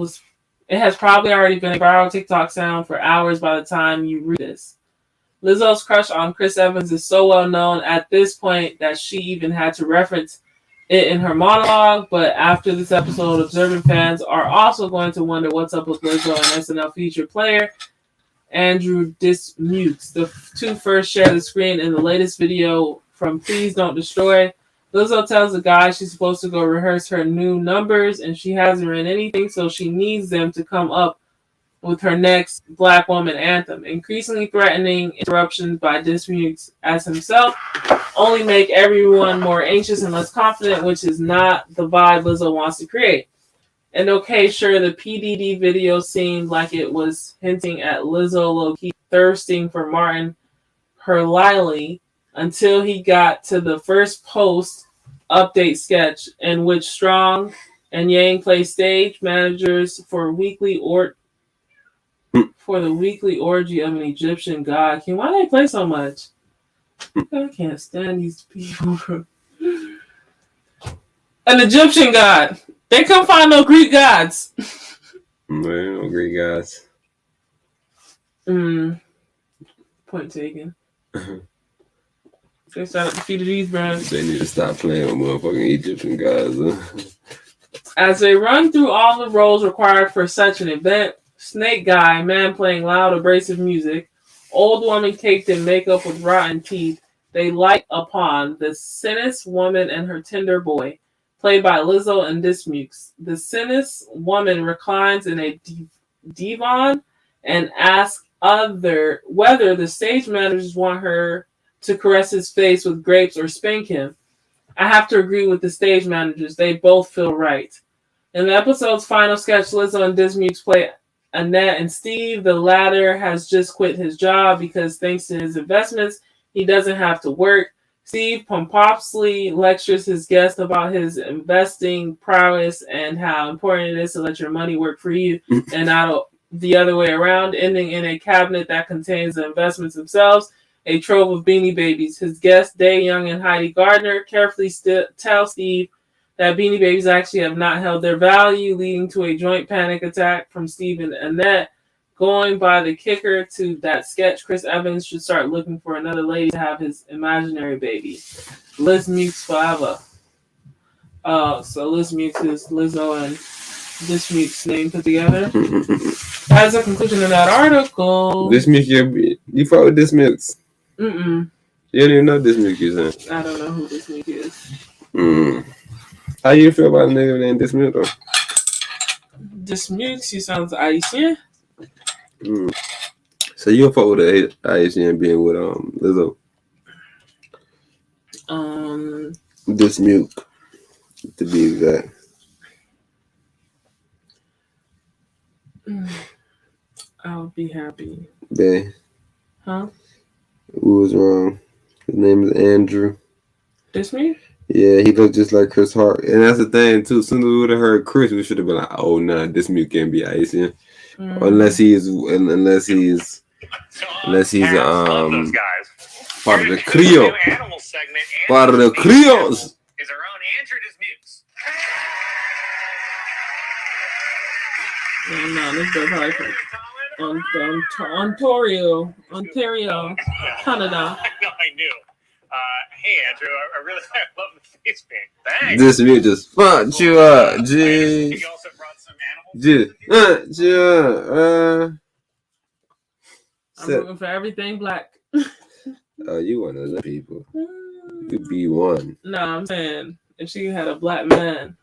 has probably already been a viral TikTok sound for hours by the time you read this. Lizzo's crush on Chris Evans is so well known at this point that she even had to reference it in her monologue, but after this episode, observant fans are also going to wonder what's up with Lizzo and SNL feature player Andrew Dismukes. The two first share the screen in the latest video from Please Don't Destroy. Lizzo tells the guy she's supposed to go rehearse her new numbers, and she hasn't written anything, so she needs them to come up with her next Black woman anthem. Increasingly threatening interruptions by Dismukes as himself only make everyone more anxious and less confident, which is not the vibe Lizzo wants to create. And okay, sure, the PDD video seemed like it was hinting at Lizzo low-key thirsting for Martin Herlily until he got to the first post update sketch in which Strong and Yang play stage managers for the weekly orgy of an Egyptian god. Why do they play so much? I can't stand these people. An Egyptian god. They couldn't find no Greek gods. No Greek guys. Point taken. They started defeated these brands. They need to stop playing with motherfucking Egyptian guys. As they run through all the roles required for such an event, snake guy, man playing loud, abrasive music, old woman caked in makeup with rotten teeth, they light upon the Sinis woman and her tender boy, played by Lizzo and Dismukes. The Sinis woman reclines in a divan and asks whether the stage managers want her to caress his face with grapes or spank him. I have to agree with the stage managers. They both feel right. In the episode's final sketch, Lizzo and Dismukes play Annette and Steve. The latter has just quit his job because thanks to his investments, he doesn't have to work. Steve pompously lectures his guest about his investing prowess and how important it is to let your money work for you and not the other way around, ending in a cabinet that contains the investments themselves, a trove of Beanie Babies. His guests, Day Young and Heidi Gardner, carefully tell Steve that Beanie Babies actually have not held their value, leading to a joint panic attack from Steve and Annette. Going by the kicker to that sketch, Chris Evans should start looking for another lady to have his imaginary baby. Liz Mukes forever. So Liz Mukes is Lizzo and Dismukes name put together. As a conclusion of that article, Dismukes, you follow Dismukes? You don't even know Dismukes is. I don't know who Dismukes is. How you feel about a nigga named Dismukes? Dismukes, he sounds Haitian. So you'll fuck with the Haitian being with Lizzo? Dismukes, to be exact. I'll be happy. Bae. Huh? Who was wrong? His name is Andrew. Dismukes? Yeah, he looked just like Chris Hart. And that's the thing, too. As soon as we would have heard Chris, we should have been like, oh, nah, Dismukes can't be Haitian. Unless he's part of the Creole. Part of the Creoles. Is our own Andrew Dismukes. No, this is probably from Ontario, Canada. No, I knew. Hey, Andrew, I really love the face paint. Thanks. Dismukes just fucked you up, G. You also brought some animals. I'm looking for everything black. Oh, you one of those people. You be one. No, I'm saying if she had a black man,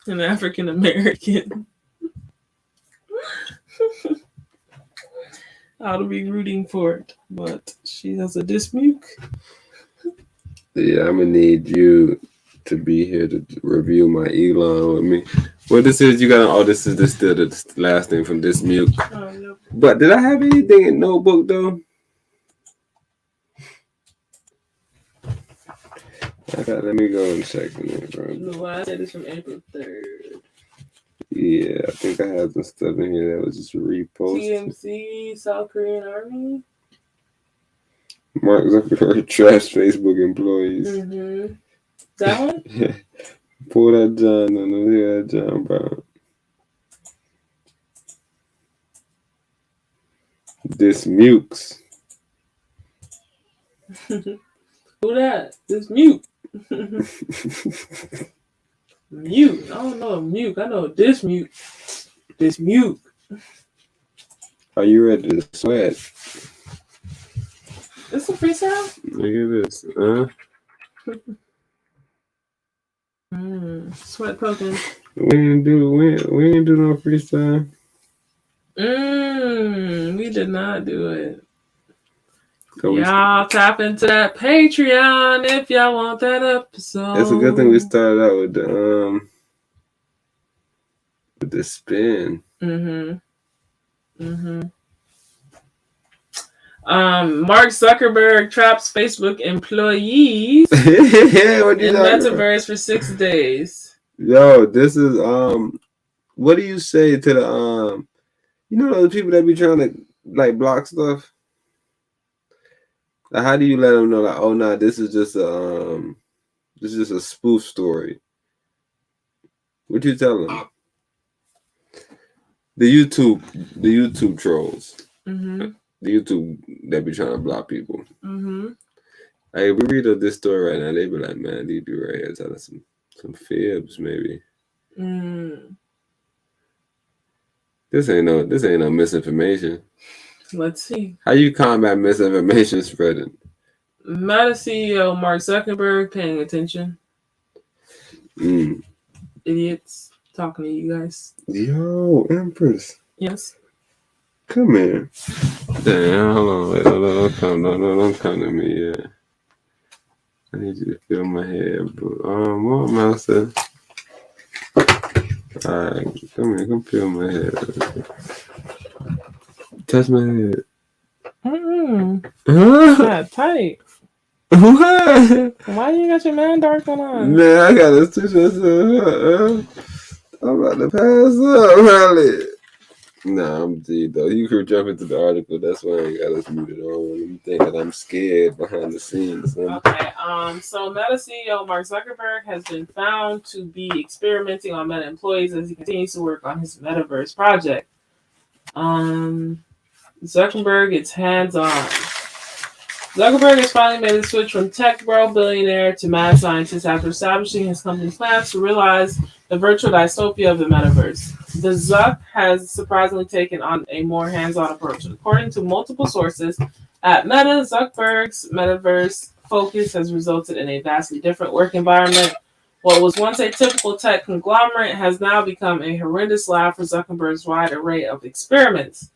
an African American, I would be rooting for it. But she has a Dismuke. Yeah, I'm gonna need you to be here to review my Elon with me. Well, this is this is still the last thing from Dismukes. Oh, no. But did I have anything in Notebook though? Let me go and check the name, bro. No, I said it's from April 3rd. Yeah, I think I have some stuff in here that was just reposted. TMC, South Korean Army. Mark Zuckerberg trash Facebook employees. That one? Yeah. Pull that John. No, that John Brown. Dismukes. Who that? Dismukes. Mute. I don't know a mute. I know Dismukes. Dismukes. Are you ready to sweat? This a freestyle? Look at this. Sweat poking. We didn't do no freestyle. We did not do it. Y'all tap into that Patreon if y'all want that episode. It's a good thing we started out with the spin. Mark Zuckerberg traps Facebook employees in Metaverse for 6 days. Yo, this is what do you say to the you know those people that be trying to like block stuff? Like, how do you let them know like, oh no, this is just This is a spoof story. What you telling them? The YouTube trolls. Mm-hmm. The YouTube that be trying to block people. Mm-hmm. Hey, we read this story right now. They be like, man, these be right here telling some fibs, maybe. Mm. This ain't no misinformation. Let's see. How you combat misinformation spreading? Meta CEO Mark Zuckerberg paying attention. Idiots talking to you guys. Yo, Empress. Yes. Come here. Damn, hold on. Don't come to me yet. I need you to feel my head, bro. What Master? Alright, come here, come feel my head. Touch my head. Not tight. What? Why you got your man dark on? Man, I gotta switch myself. I'm about to pass up, really. Nah, I'm G though. You could jump into the article. That's why I ain't got us muted on. You think that I'm scared behind the scenes. Okay. So Meta CEO Mark Zuckerberg has been found to be experimenting on Meta employees as he continues to work on his Metaverse project. Zuckerberg gets hands-on. Zuckerberg has finally made the switch from tech bro billionaire to mad scientist after establishing his company's plans to realize the virtual dystopia of the metaverse. The Zuck has surprisingly taken on a more hands-on approach. According to multiple sources, at Meta, Zuckerberg's metaverse focus has resulted in a vastly different work environment. What was once a typical tech conglomerate has now become a horrendous lab for Zuckerberg's wide array of experiments.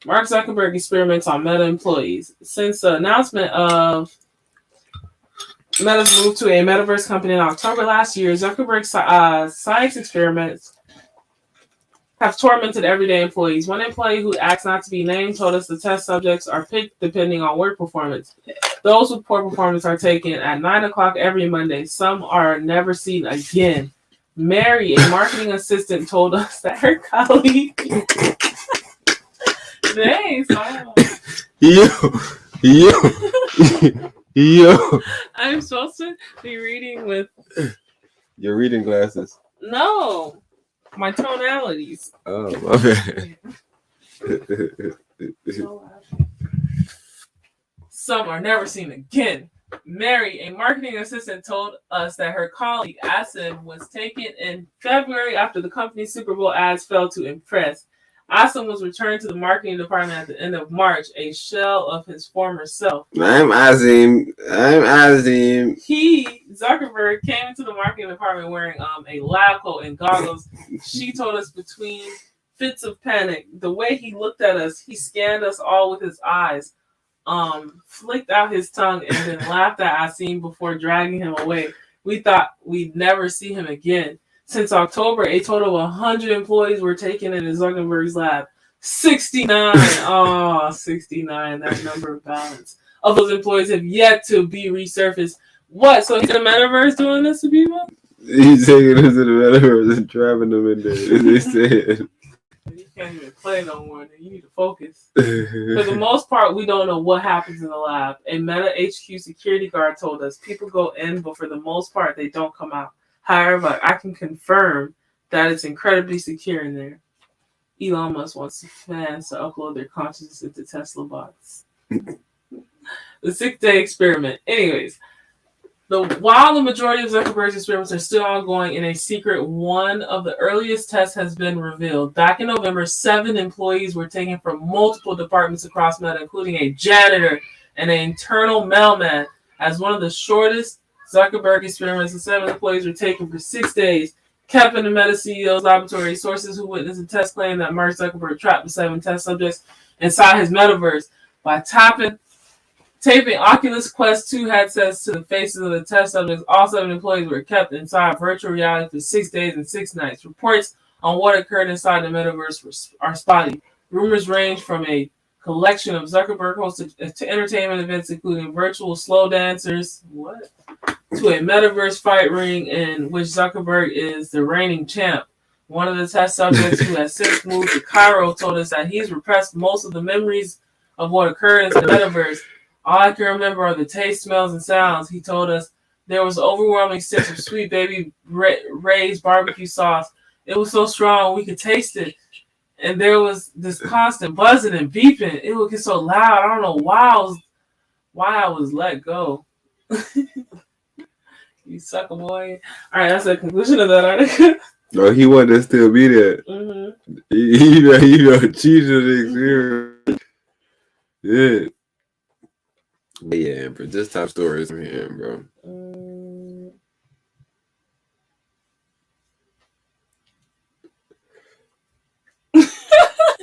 Mark Zuckerberg experiments on Meta employees. Since the announcement of Meta's move to a metaverse company in October last year, Zuckerberg's science experiments have tormented everyday employees. One employee who asked not to be named told us the test subjects are picked depending on work performance. Those with poor performance are taken at 9 o'clock every Monday. Some are never seen again. Mary, a marketing assistant, told us that her colleague... Thanks. Yo. I'm supposed to be reading with your reading glasses. No, my tonalities. Oh, my bad. Some are never seen again. Mary, a marketing assistant, told us that her colleague Asim was taken in February after the company's Super Bowl ads failed to impress. Asim was returned to the marketing department at the end of March, a shell of his former self. I'm Azim. Zuckerberg, came into the marketing department wearing a lab coat and goggles. She told us between fits of panic. The way he looked at us, he scanned us all with his eyes, flicked out his tongue, and then laughed at Asim before dragging him away. We thought we'd never see him again. Since October, a total of 100 employees were taken into Zuckerberg's lab. 69. 69. That number of balance of those employees have yet to be resurfaced. What? So he's in the metaverse doing this to people? He's taking us to the metaverse and trapping them in there. They said. You can't even play no more. You need to focus. For the most part, we don't know what happens in the lab. A Meta HQ security guard told us people go in, but for the most part, they don't come out. However, I can confirm that it's incredibly secure in there. Elon Musk wants fans to upload their consciousness into Tesla bots. The 6-day experiment. Anyways, while the majority of Zuckerberg's experiments are still ongoing in a secret, one of the earliest tests has been revealed. Back in November, 7 employees were taken from multiple departments across Meta, including a janitor and an internal mailman. As one of the shortest Zuckerberg experiments, the 7 employees were taken for 6 days, kept in the Meta CEO's laboratory. Sources who witnessed the test claim that Mark Zuckerberg trapped the 7 test subjects inside his metaverse by taping Oculus Quest 2 headsets to the faces of the test subjects. All 7 employees were kept inside virtual reality for 6 days and 6 nights. Reports on what occurred inside the metaverse are spotty. Rumors range from a collection of Zuckerberg-hosted entertainment events, including virtual slow dancers, to a metaverse fight ring in which Zuckerberg is the reigning champ. One of the test subjects, who has since moved to Cairo, told us that he's repressed most of the memories of what occurred in the metaverse. All I can remember are the taste, smells, and sounds. He told us There was overwhelming sense of sweet baby Ray's barbecue sauce. It was so strong we could taste it. And there was this constant buzzing and beeping. It would get so loud. I don't know why I was let go. You sucker boy. All right, that's the conclusion of that article. No, he wanted to still be there. Mm-hmm. He cheated the experience. Yeah. Yeah, but this type of stories from him, bro.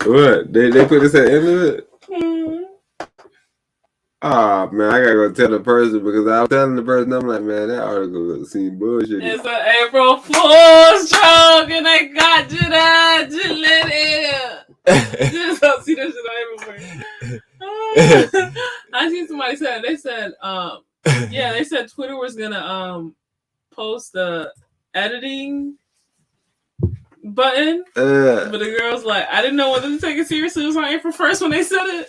What? They put this at the end of it? Ah, man, I gotta go tell the person because I was telling the person, I'm like, man, that article seemed bullshit. It's an April Fool's joke and they got you that. Just let it. Just don't see that shit on April. I seen somebody said, they said Twitter was gonna post the editing button, but the girl's like, I didn't know whether to take it seriously. It was on April 1st when they said it.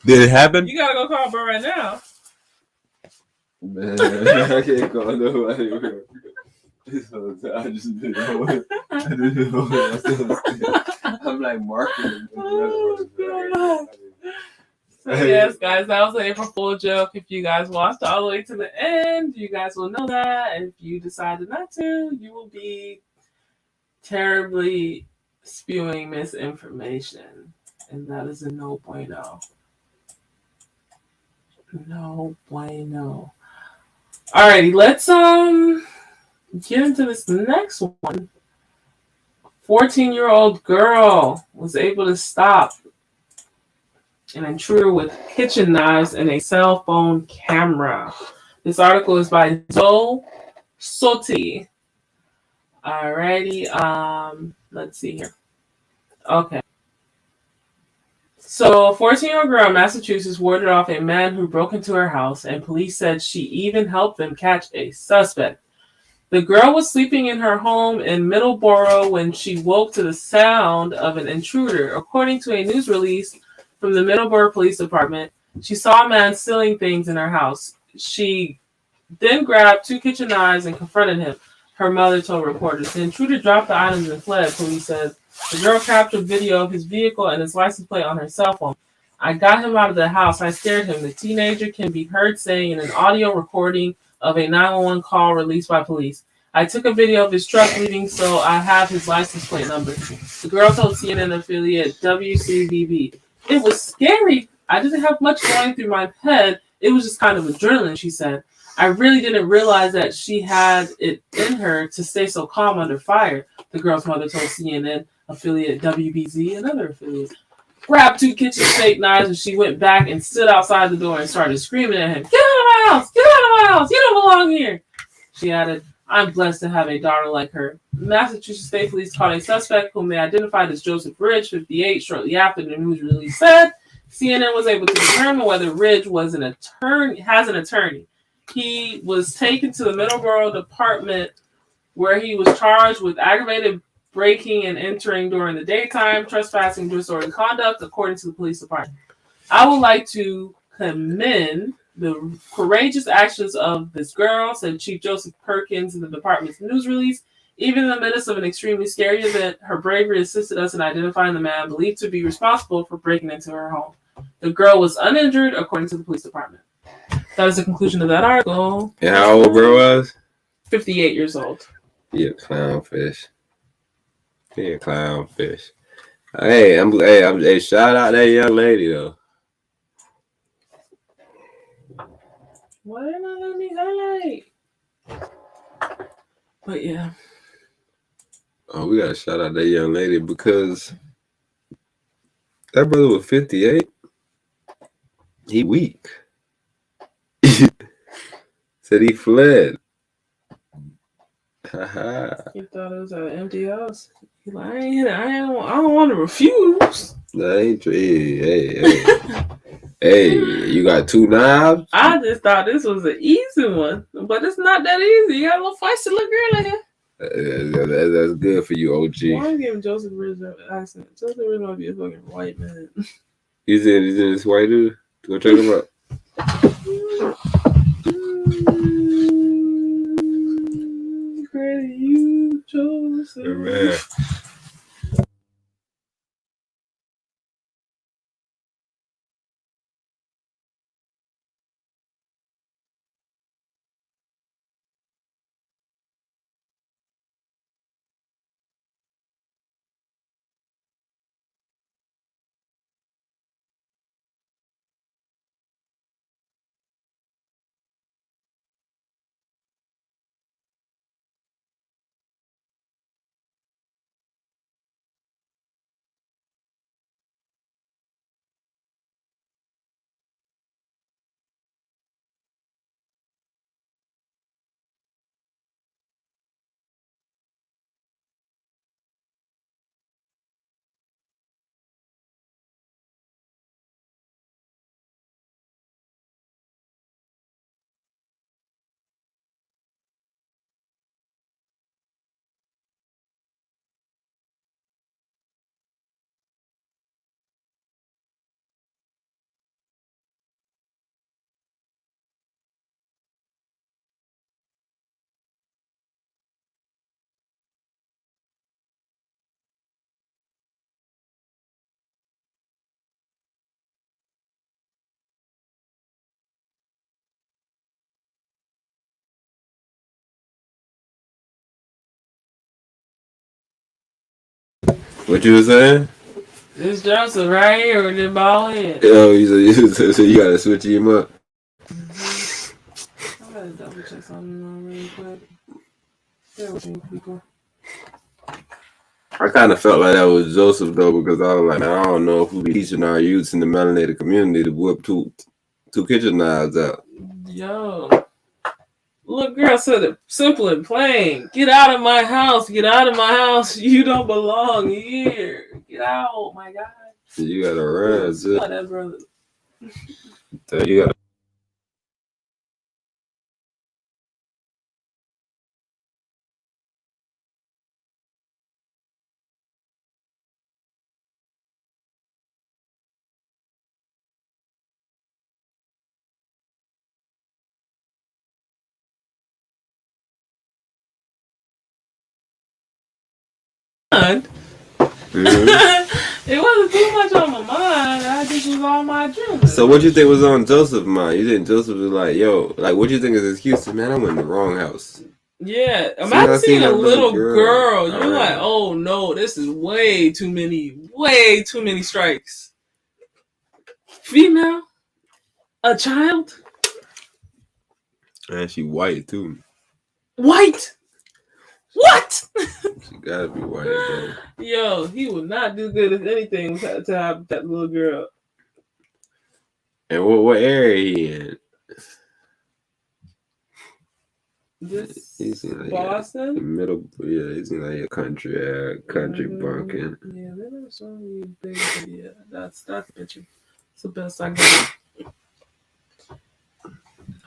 Did it happen? You gotta go call bro right now. Man, I can't call nobody. I just didn't know. I'm like marketing. Oh, God. So yes, guys, that was an April Fool joke. If you guys watched all the way to the end, you guys will know that. If you decided not to, you will be terribly spewing misinformation. And that is a no bueno. No bueno. Alrighty, let's get into this next one. 14-year-old girl was able to stop an intruder with kitchen knives and a cell phone camera. This article is by Zoe Soti. Alrighty, let's see here. Okay. So, a 14-year-old girl in Massachusetts warded off a man who broke into her house, and police said she even helped them catch a suspect. The girl was sleeping in her home in Middleborough when she woke to the sound of an intruder. According to a news release from the Middleborough Police Department, she saw a man stealing things in her house. She then grabbed 2 kitchen knives and confronted him, her mother told reporters. The intruder dropped the items and fled, police said. The girl captured video of his vehicle and his license plate on her cell phone. I got him out of the house. I scared him. The teenager can be heard saying in an audio recording of a 911 call released by police. I took a video of his truck leaving, so I have his license plate number. The girl told CNN affiliate WCVB. It was scary. I didn't have much going through my head. It was just kind of adrenaline, she said. I really didn't realize that she had it in her to stay so calm under fire, the girl's mother told CNN affiliate WBZ, another affiliate. Grabbed 2 kitchen steak knives and she went back and stood outside the door and started screaming at him, "Get out of my house! Get out of my house! You don't belong here!" She added, "I'm blessed to have a daughter like her." Massachusetts State Police caught a suspect whom they identified as Joseph Ridge, 58, shortly after the news release said. CNN was able to determine whether Ridge has an attorney. He was taken to the Middleborough Department where he was charged with aggravated breaking and entering during the daytime, trespassing, disorderly conduct, according to the police department. I would like to commend the courageous actions of this girl, said Chief Joseph Perkins in the department's news release. Even in the midst of an extremely scary event, her bravery assisted us in identifying the man believed to be responsible for breaking into her home. The girl was uninjured, according to the police department. That is the conclusion of that article. And how old bro was? 58 years old. He a clownfish. He a clownfish. Hey, shout out that young lady though. Why didn't I let me highlight? But yeah. Oh, we gotta shout out that young lady because that brother was 58. He weak. Said he fled. He thought it was an empty house. He's like, I don't want to refuse. That ain't true. Hey, you got 2 knives? I just thought this was an easy one, but it's not that easy. You got a little feisty little girl in here. That's good for you, OG. Why are you giving Joseph Ridge an accent? Joseph Ridge might be a fucking white man. He's in this white dude? Go check him out. What you was saying? This Joseph right here with the ball head. So you gotta switch him up. I gotta double check something on really quick. There with me, people. I kind of felt like that was Joseph though, because I was like, man, I don't know if we be teaching our youths in the melanated community to whip two kitchen knives out. Yo, little girl said it simple and plain. Get out of my house. Get out of my house. You don't belong here. Get out, my God. You gotta run, sis. That brother. You gotta. It wasn't too much on my mind. I just was on my dream. So what you think was on Joseph's mind? You think Joseph was like, yo, like what you think is his excuse? Man, I went in the wrong house. Yeah, imagine seeing a little girl. You're like, oh no, this is way too many strikes. Female, a child, and she white too. White. What? She gotta be white, bro. Yo, he would not do good if anything to have that little girl. And what area he in? This like Boston? Middle, yeah, he's in like a country bumpkin. Yeah, they never saw me big, but yeah, that's the picture. It's the best I got.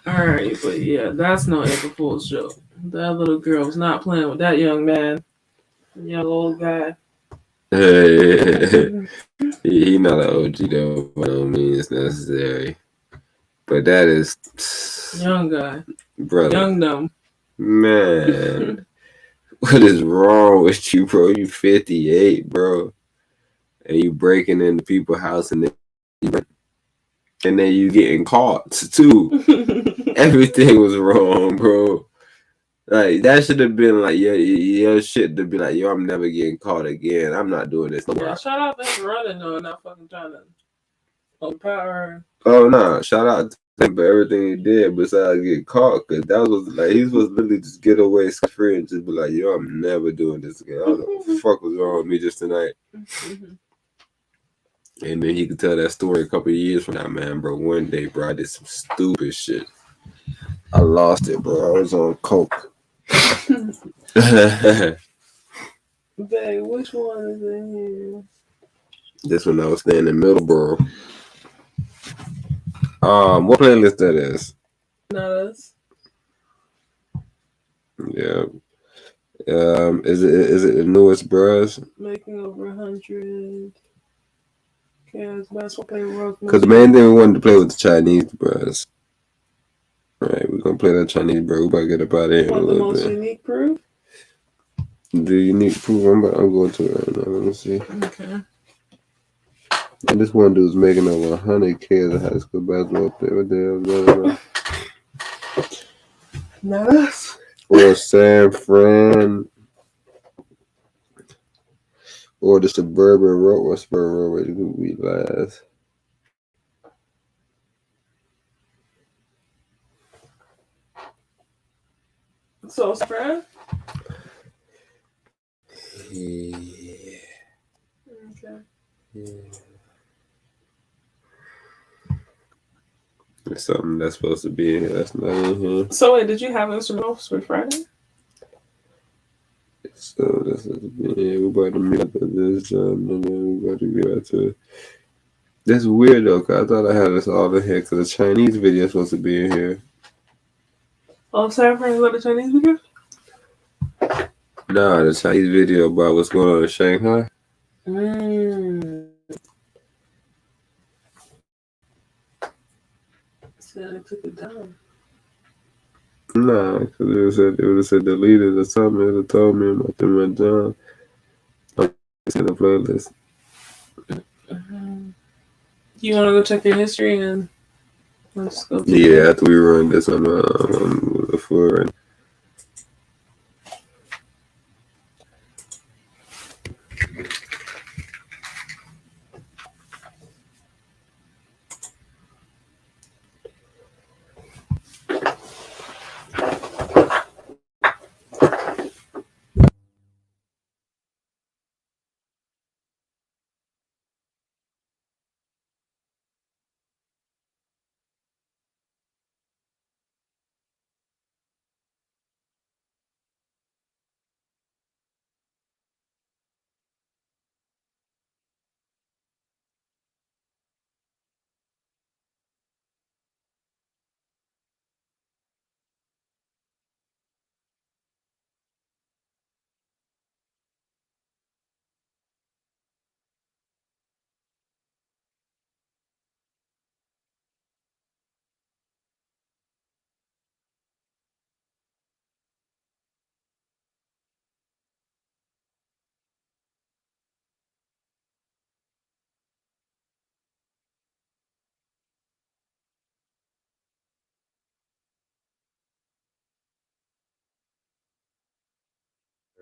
Alright, but yeah, that's no April Fool's joke. That little girl was not playing with that young man. Young old guy. He not an OG though, by no means necessary. But that is young guy. Brother. Young dumb. Man. What is wrong with you, bro? You 58, bro. And you breaking into people's house and then you getting caught too. Everything was wrong, bro. Like that should have been like your shit to be like, yo, I'm never getting caught again. I'm not doing this no more. Yeah, shout out to him running though, not fucking trying to overpower. Oh no, shout out to him for everything he did besides get caught, because that was like he was literally just get away free and just be like, yo, I'm never doing this again. I don't know what the fuck was wrong with me just tonight. And then he could tell that story a couple of years from now, man, bro. One day, bro, I did some stupid shit. I lost it, bro. I was on coke. Babe, which one is in here? This one I was staying in Middleborough. What playlist that is? Not us. Yeah. Is it the newest bros? Making over 100. Chaos basketball player world. Because the main thing we wanted to play with the Chinese bros. Alright, we're gonna play that Chinese bro. We about to get up out of here in a little bit. The most unique proof? The unique proof. I'm going to it right now. Let me see. Okay. And this one dude's making over 100K as a high school basketball player. What the hell is that? Not us. Or San Fran. Or the suburban road. What suburban road where you we last? So, Fred? Yeah. Okay. Yeah. There's something that's supposed to be in here that's not in here. So, wait, did you have instrumentals for Friday? So, this is we're about to meet up at this and then we're about to get out to it. That's weird though, because I thought I had this all in here because the Chinese video is supposed to be in here. Oh, San Fran, is that the Chinese video? Nah, the Chinese video about what's going on in Shanghai. Said I took it down. Nah, because it would have said deleted or something. It would have told me about them and John. It's in the playlist. You want to go check your history and let's go? Yeah, after we run this on the floor.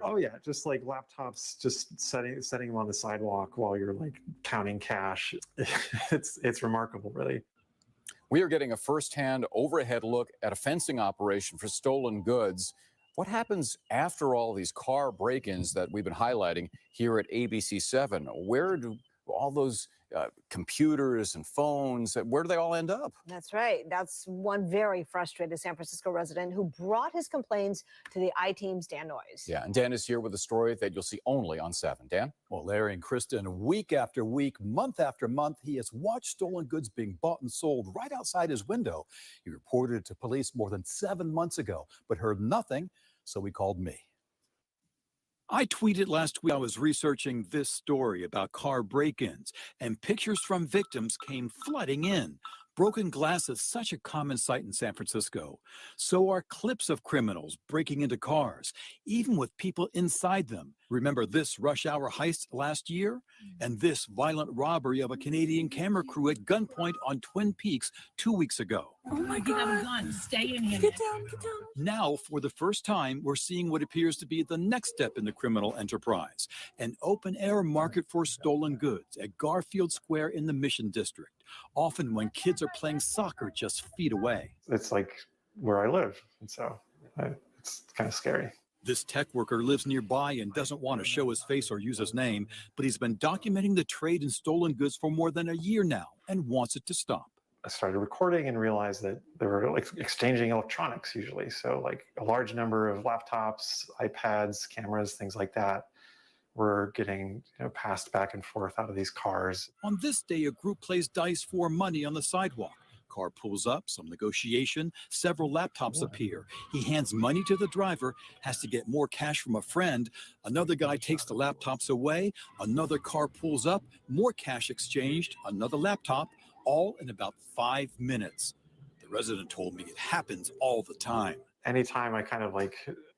Oh yeah, just like laptops, just setting them on the sidewalk while you're like counting cash. It's remarkable, really. We are getting a firsthand overhead look at a fencing operation for stolen goods. What happens after all these car break-ins that we've been highlighting here at ABC7? Where do all those computers and phones, where do they all end up? That's right. That's one very frustrated San Francisco resident who brought his complaints to the I-Team's Dan Noyes. Yeah, and Dan is here with a story that you'll see only on 7. Dan? Well, Larry and Kristen, week after week, month after month, he has watched stolen goods being bought and sold right outside his window. He reported it to police more than 7 months ago, but heard nothing, so he called me. I tweeted last week I was researching this story about car break-ins, and pictures from victims came flooding in. Broken glass is such a common sight in San Francisco. So are clips of criminals breaking into cars, even with people inside them. Remember this rush hour heist last year? And this violent robbery of a Canadian camera crew at gunpoint on Twin Peaks 2 weeks ago. Oh my God, I'm gone. Stay in here. Get down, get down. Now, for the first time, we're seeing what appears to be the next step in the criminal enterprise, an open-air market for stolen goods at Garfield Square in the Mission District, often when kids are playing soccer just feet away. It's like where I live, and so it's kind of scary. This tech worker lives nearby and doesn't want to show his face or use his name, but he's been documenting the trade in stolen goods for more than a year now and wants it to stop. I started recording and realized that they were like exchanging electronics usually. So like a large number of laptops, iPads, cameras, things like that were getting passed back and forth out of these cars. On this day, a group plays dice for money on the sidewalk. Car pulls up, some negotiation, several laptops appear. He hands money to the driver, has to get more cash from a friend. Another guy takes the laptops away. Another car pulls up, more cash exchanged, another laptop, all in about 5 minutes. The resident told me it happens all the time. Anytime I kind of like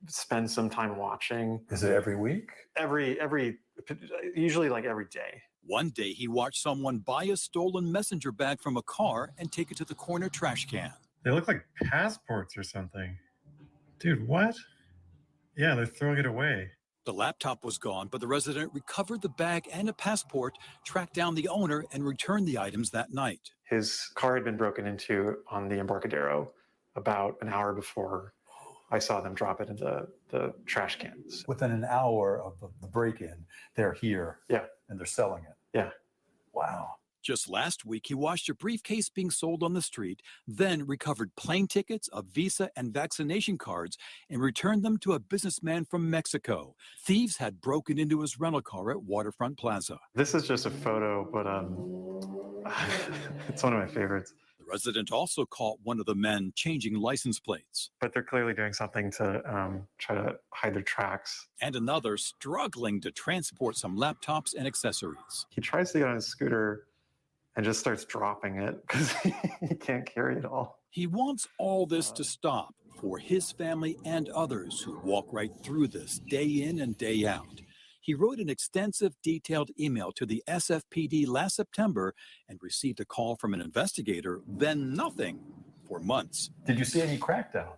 spend some time watching. Is it every week? Usually like every day. One day he watched someone buy a stolen messenger bag from a car and take it to the corner trash can. They look like passports or something. Dude, what? Yeah, they're throwing it away. The laptop was gone, but the resident recovered the bag and a passport, tracked down the owner, and returned the items that night. His car had been broken into on the Embarcadero about an hour before I saw them drop it into the trash cans. Within an hour of the break-in, they're here. Yeah. And they're selling it. Yeah. Wow. Just last week, he watched a briefcase being sold on the street, then recovered plane tickets, a visa, and vaccination cards, and returned them to a businessman from Mexico. Thieves had broken into his rental car at Waterfront Plaza. This is just a photo, but it's one of my favorites. The resident also caught one of the men changing license plates. But they're clearly doing something to try to hide their tracks. And another struggling to transport some laptops and accessories. He tries to get on his scooter and just starts dropping it because he can't carry it all. He wants all this to stop for his family and others who walk right through this day in and day out. He wrote an extensive, detailed email to the SFPD last September and received a call from an investigator, then nothing for months. Did you see any crackdown?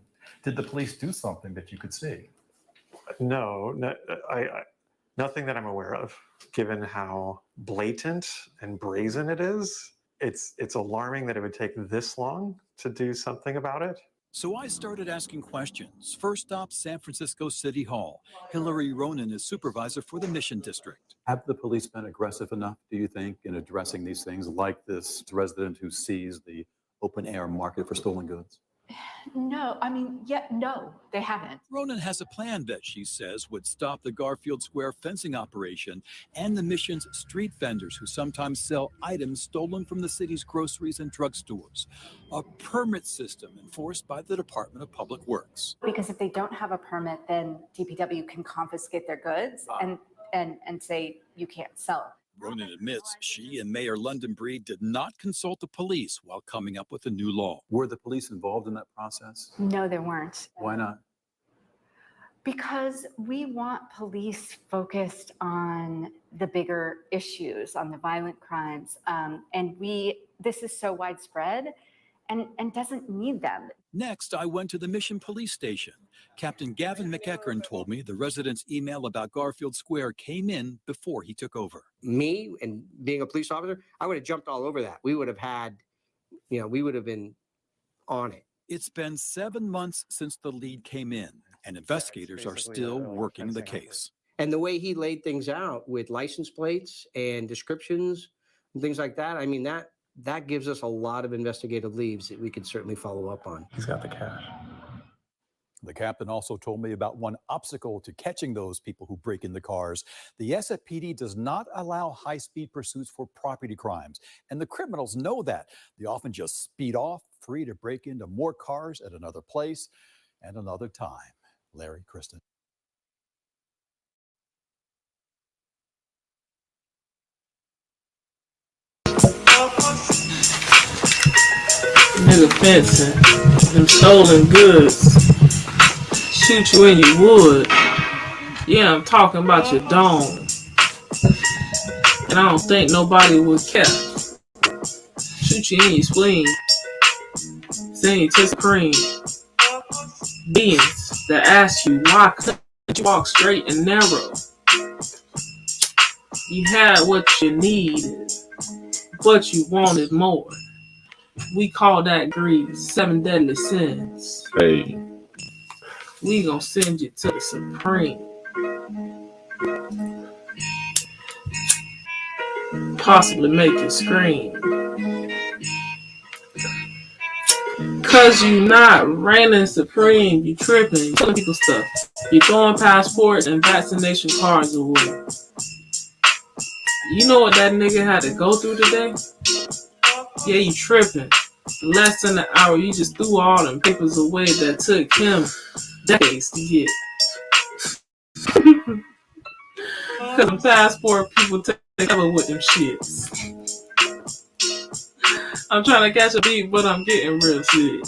Did the police do something that you could see? No, nothing that I'm aware of. Given how blatant and brazen it is, it's alarming that it would take this long to do something about it. So I started asking questions. First stop, San Francisco City Hall. Hillary Ronan is supervisor for the Mission District. Have the police been aggressive enough, do you think, in addressing these things like this resident who sees the open-air market for stolen goods? No, no, they haven't. Ronan has a plan that she says would stop the Garfield Square fencing operation and the Mission's street vendors who sometimes sell items stolen from the city's groceries and drugstores. A permit system enforced by the Department of Public Works. Because if they don't have a permit, then DPW can confiscate their goods and say you can't sell. Ronan admits she and Mayor London Breed did not consult the police while coming up with a new law. Were the police involved in that process? No, there weren't. Why not? Because we want police focused on the bigger issues, on the violent crimes. And this is so widespread. and doesn't need them. Next, I went to the Mission Police Station. Captain Gavin McEachern told me the resident's email about Garfield Square came in before he took over. Me and being a police officer, I would have jumped all over that. We would have had, we would have been on it. It's been 7 months since the lead came in, and investigators are still working the case. And the way he laid things out with license plates and descriptions and things like that, I mean, that gives us a lot of investigative leads that we could certainly follow up on. He's got the cash. The captain also told me about one obstacle to catching those people who break into cars. The SFPD does not allow high-speed pursuits for property crimes, and the criminals know that. They often just speed off, free to break into more cars at another place and another time. Larry, Kristen. Nigga fencing, them stolen goods. Shoot you in your wood. Yeah, I'm talking about your dome. And I don't think nobody would care. Shoot you in your spleen. Saying you taste cream. Beings that ask you why couldn't you walk straight and narrow. You had what you needed, but you wanted more. We call that greed, 7 deadly sins. Hey. We gonna send you to the Supreme. Possibly make you scream. Cause you not reigning supreme, you tripping, you telling people stuff. You throwing passports and vaccination cards away. You know what that nigga had to go through today? Yeah, you tripping. Less than an hour, you just threw all them papers away that took him decades to get. Cause the passport people take cover with them shits. I'm trying to catch a beat, but I'm getting real sick.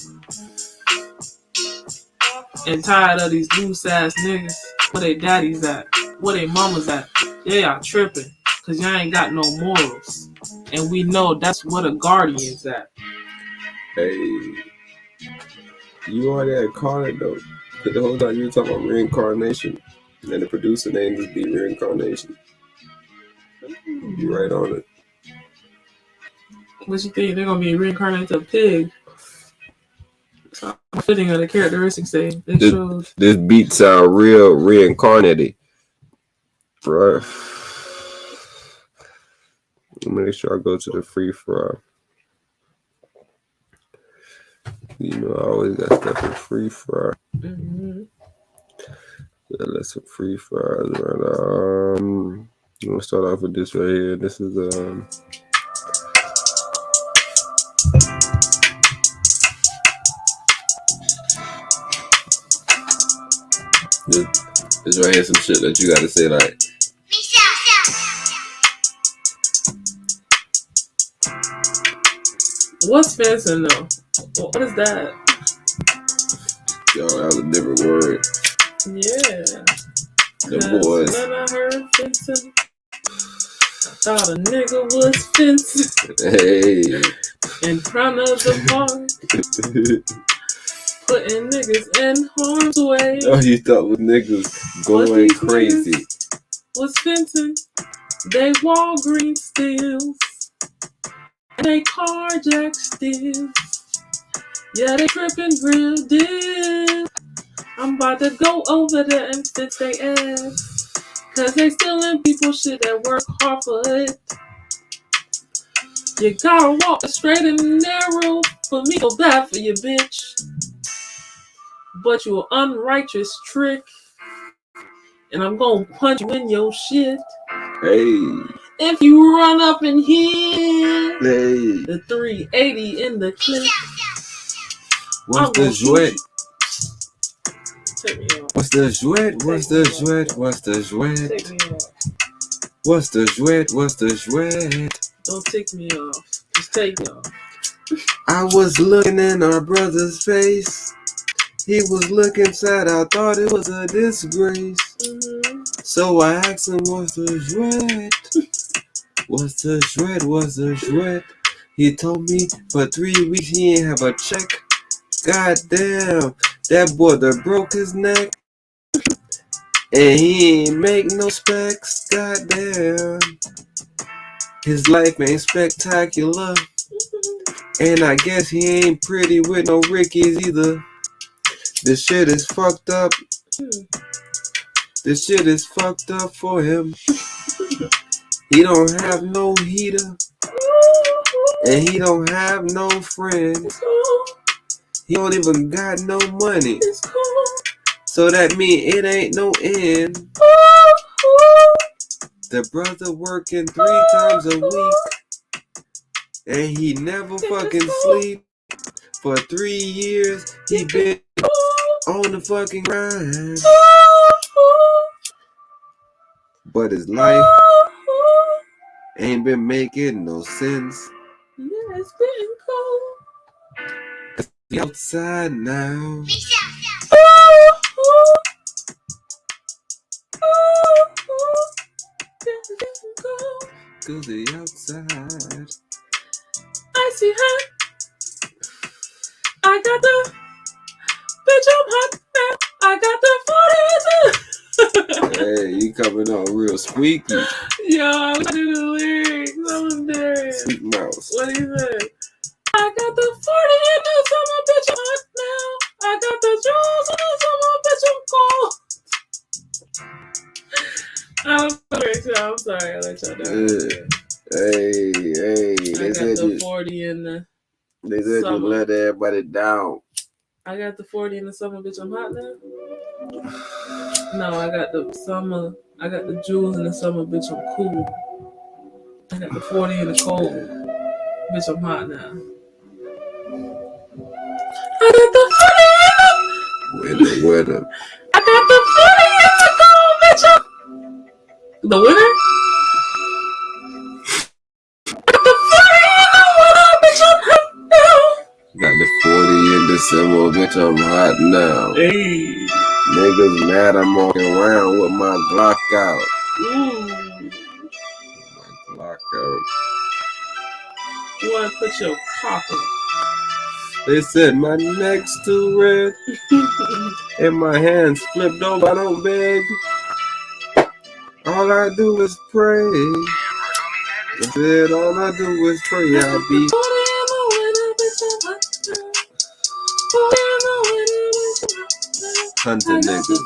And tired of these loose ass niggas. Where they daddies at? Where they mamas at? They are tripping. Cause y'all ain't got no morals. And we know that's where the guardian's at. Hey, you are that incarnate though. Cause the whole time you were talking about reincarnation, and the producer name just be reincarnation. You right on it. What you think? They're gonna be reincarnated a pig? I'm fitting of the characteristics they showed. This beat sound real reincarnated, bro. Make sure I go to the free fry. You know, I always got stuff in free fry. Mm-hmm. Yeah, let's some free fries. Right. I'm gonna start off with this right here. This is this right here. Some shit that you gotta say like. What's fencing though? What is that? Yo, that was a different word. Yeah. The boys. When I heard fencing, I thought a nigga was fencing. Hey. In front of the bar. Putting niggas in harm's way. Oh, you thought with niggas going crazy. Was fencing. They Walgreens steals. And they carjack steals. Yeah, they tripping real deal. I'm about to go over there and fix they ass. Cause they stealing people shit that work hard for it. You gotta walk straight and narrow. For me, go bad for you, bitch. But you an unrighteous trick. And I'm gonna punch you in your shit. Hey. If you run up in here. Hey. The 380 in the clip. What's the jouet? Take me off. What's the jouet? What's the jouet? What's the jouet? Take me off. What's the jouet? What's the jouet? Don't take me off. Just take me off. I was looking in our brother's face. He was looking sad. I thought it was a disgrace. Mm-hmm. So I asked him, what's the jouet? What's the jouet? What's the jouet? He told me for 3 weeks he ain't have a check. Goddamn, that boy that broke his neck. And he ain't make no specs. Goddamn. His life ain't spectacular. And I guess he ain't pretty with no Rickies either. This shit is fucked up. This shit is fucked up for him. He don't have no heater. And he don't have no friends. He don't even got no money. So that mean it ain't no end. The brother working 3 times a week. And he never fucking sleep. For 3 years he been on the fucking grind. But his life ain't been making no sense. Yeah, it's been cold. It's outside now. Cause the outside. I see hot. I got the bitch, I'm hot now. I got the 40. Hey, you coming on real squeaky. Yo, I'm do the lyrics. I'm there. Sweet mouse. What do you say? I got the 40 in the summer, bitch, I'm hot now. I got the jewels in the summer, bitch, I'm cold. I'm sorry, I let y'all know. Hey, I got the 40 in the they said summer. you let everybody down. I got the 40 in the summer, bitch, I'm hot now. No, I got the summer. I got the jewels in the summer, bitch, I'm cool. I got the 40 in the cold, bitch, I'm hot now. I got the 40 in the Winter. I got the 40 in the cold, bitch, I'm... The winner? I got the 40 in the winter, bitch, I'm hot now. Got the 40 in December, bitch, I'm hot now. Hey. Niggas mad I'm walking around with my Glock out. Ooh. My Glock out. You wanna put your cock up? They said my neck's too red. And my hands flipped over, I don't beg. All I do is pray. They said all I do is pray. I'll be hunting niggas.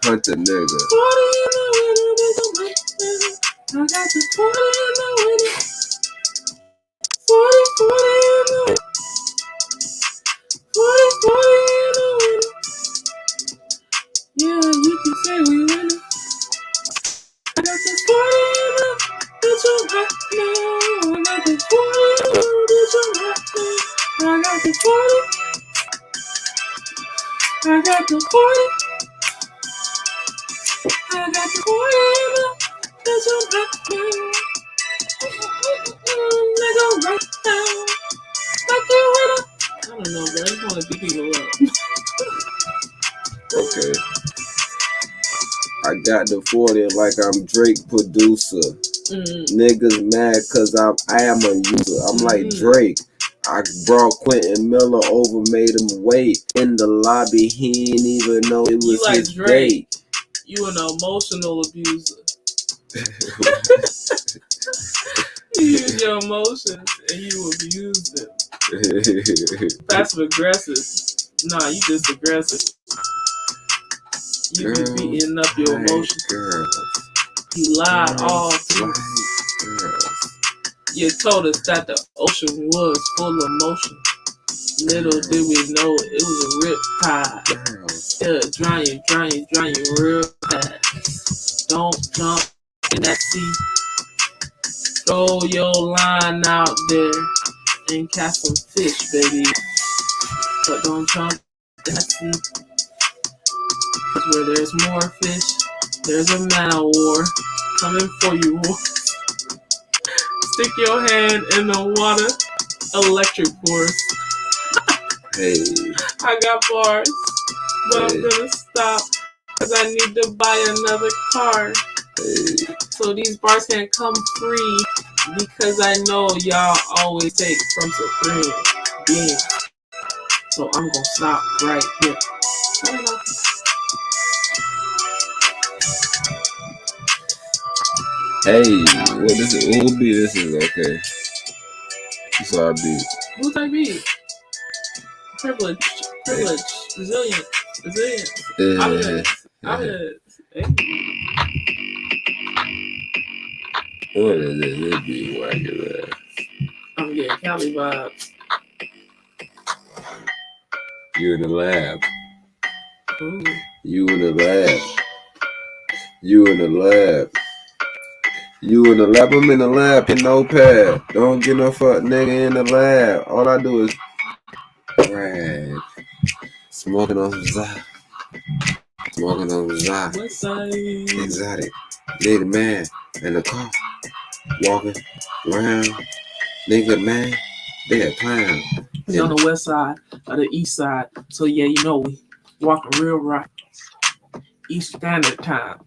Hunting niggas. I got the 40 in the winter. 40 in the winter. 40 in the winter. Yeah, you can say we winning. I got the 40 in the bitch, I'm hot now. I got the 40 in the bitch, I'm hot now. I got the 40. I got the 40. I got the 40 in the bitch, I'm hot now. Nigga, right now. Like you with a... I don't know, bro. I just want to beat people up. Okay. I got the 40 like I'm Drake producer. Niggas mad cause I am a user. I'm like Drake. I brought Quentin Miller over, made him wait in the lobby. He didn't even know it was You like his Drake. date. You an emotional abuser. You use your emotions and you abuse them. Passive aggressive. Nah, you just aggressive. You be beating up your emotions. You lied all through. You told us that the ocean was full of motion. Little did we know it was a rip tide. Yeah, drying real fast. Don't jump in that sea. Throw your line out there and catch some fish, baby. But don't jump in that sea. 'Cause where there's more fish, there's a man of war coming for you. Stick your hand in the water, electric force. Hey. I got bars, but I'm gonna stop because I need to buy another car. Hey. So these bars can't come free. Because I know y'all always take from Supreme Being. So I'm gonna stop right here. I don't know. Hey, what is it? What would be this? Is okay. This is our beat. Who's that beat? Privilege, resilient. Hey. What is it? This be whack as I'm getting Cali vibes. You in the lab. Ooh. You in the lab. You in the lab. You in the lab. I'm in the lab. In notepad. Don't get no fuck nigga in the lab. All I do is rag. Smoking on some Zah. Smoking on some Zah. West side. Exotic. Nigga man in the car. Walking around. Nigga man. They a clown. He's on the west side or the east side. So yeah, you know we walking real right. East Standard Time.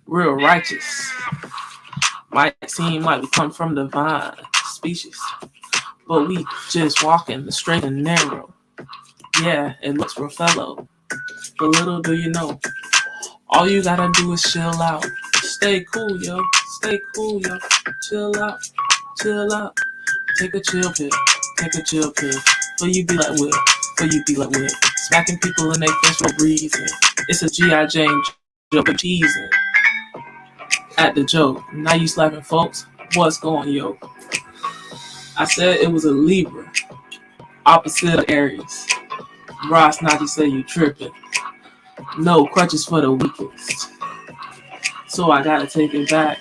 Real righteous. Might seem like we come from divine species. But we just walking the straight and narrow. Yeah, it looks real fellow. But little do you know, all you gotta do is chill out. Stay cool, yo. Stay cool, yo. Chill out. Chill out. Take a chill pill. Take a chill pill. For you be like Will. For you be like Will. Smacking people in their face for breathing. It's a G.I. Jane joke of teasing. At the joke. Now you slapping folks. What's going, yo? I said it was a Libra. Opposite of Aries. Ras Natty say you tripping. No crutches for the weakest. So I gotta take it back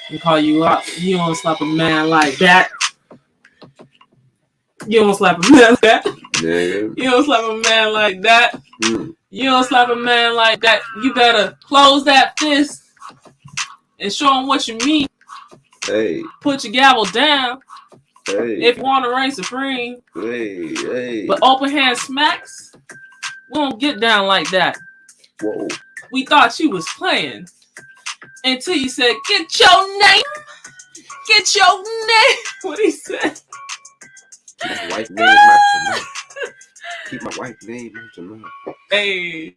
and call you out. You don't slap a man like that. You don't slap a man like that. Nigga. You don't slap a man like that. Mm. You don't slap a man like that. You better close that fist and show him what you mean. Hey. Put your gavel down. Hey. If you want to reign supreme. Hey. Hey. But open hand smacks, we don't get down like that. Whoa. We thought you was playing until you said, "Get your name. Get your name." What he said? Keep my wife name out your mouth. Keep my wife name out your mouth. Hey,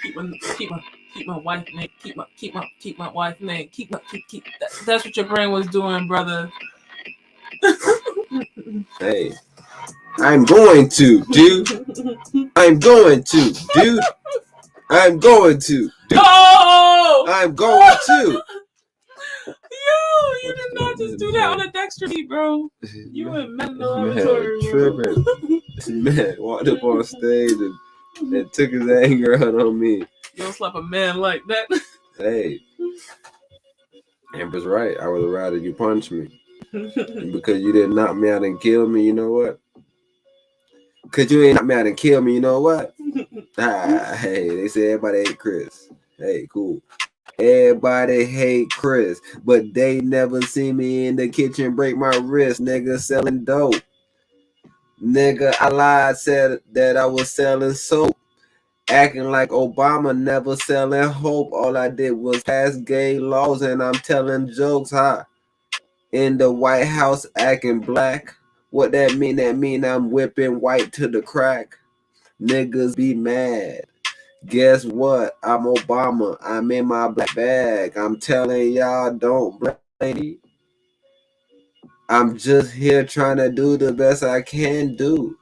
keep my wife name. Keep my wife name. Keep. That's what your brain was doing, brother. Hey, I'm going to, dude. I'm going to, dude. I'm going to, dude. Oh! I'm going to. Yo, you did not just do that on a Dexter beat, bro. You went mental Man, tripping. Man walked up on stage and took his anger out on me. You don't slap a man like that. Hey, Empress right. I would have rather you punch me. Because you didn't knock me out and kill me, you know what? Because you ain't knock me out and kill me, you know what? Hey, they say everybody hate Chris. Hey, cool. Everybody hate Chris, but they never see me in the kitchen break my wrist, nigga, selling dope. Nigga, I lied, said that I was selling soap. Acting like Obama, never selling hope. All I did was pass gay laws and I'm telling jokes, huh? In the White House acting black. What that mean? That mean I'm whipping white to the crack. Niggas be mad. Guess what? I'm Obama. I'm in my black bag. I'm telling y'all, don't blame me. I'm just here trying to do the best I can do.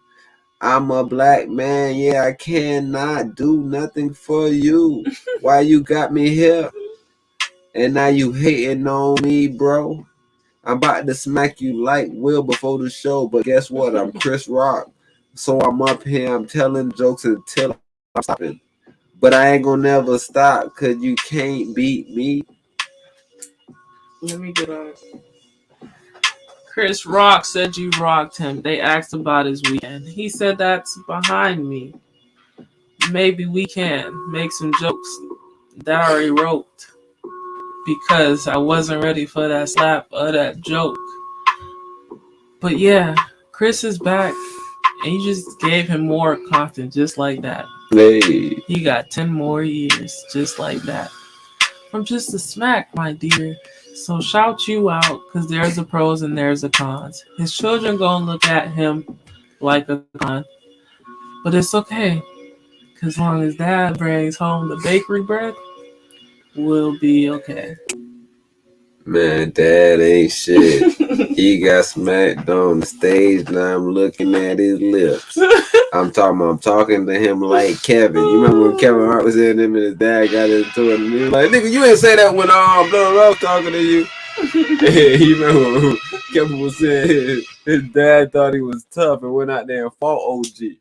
I'm a black man. Yeah, I cannot do nothing for you. Why you got me here? And now you hating on me, bro. I'm about to smack you like Will before the show, but guess what? I'm Chris Rock. So I'm up here. I'm telling jokes until I'm stopping. But I ain't gonna never stop because you can't beat me. Let me get on. Chris Rock said you rocked him. They asked about his weekend. He said that's behind me. Maybe we can make some jokes that I already wrote because I wasn't ready for that slap or that joke. But yeah, Chris is back and you just gave him more content just like that. Hey. He got 10 more years just like that. From just a smack, my dear. So shout you out, because there's the pros and there's the cons. His children gonna look at him like a con, but it's okay, because as long as dad brings home the bakery bread, we'll be okay. Man, dad ain't shit. He got smacked on the stage. Now I'm looking at his lips. I'm talking to him like Kevin. You remember when Kevin Hart was in him and his dad got into it? And he was like, nigga, you ain't say that when blah, blah, I was talking to you. You remember when Kevin was saying his dad thought he was tough and went out there and fought OG.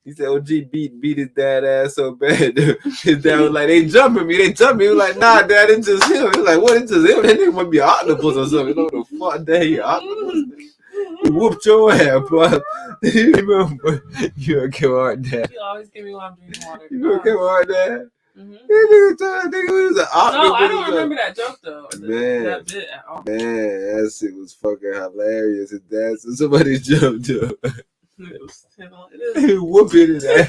He said OG beat his dad ass so bad. His dad was like, they jumping me. He was like, nah, dad, it's just him. He was like, what, it's just him? That nigga must be an octopus or something. You know what the fuck that he octopus? He whooped your ass, bro. You remember? You a Kevin Hart dad. You always give me one drink water. You a Kevin Hart dad? Mm-hmm. That nigga was an octopus. No, I don't remember that joke though. Man, that bit at all. Man, that shit was fucking hilarious. His dad said somebody jumped up. Whooping his ass.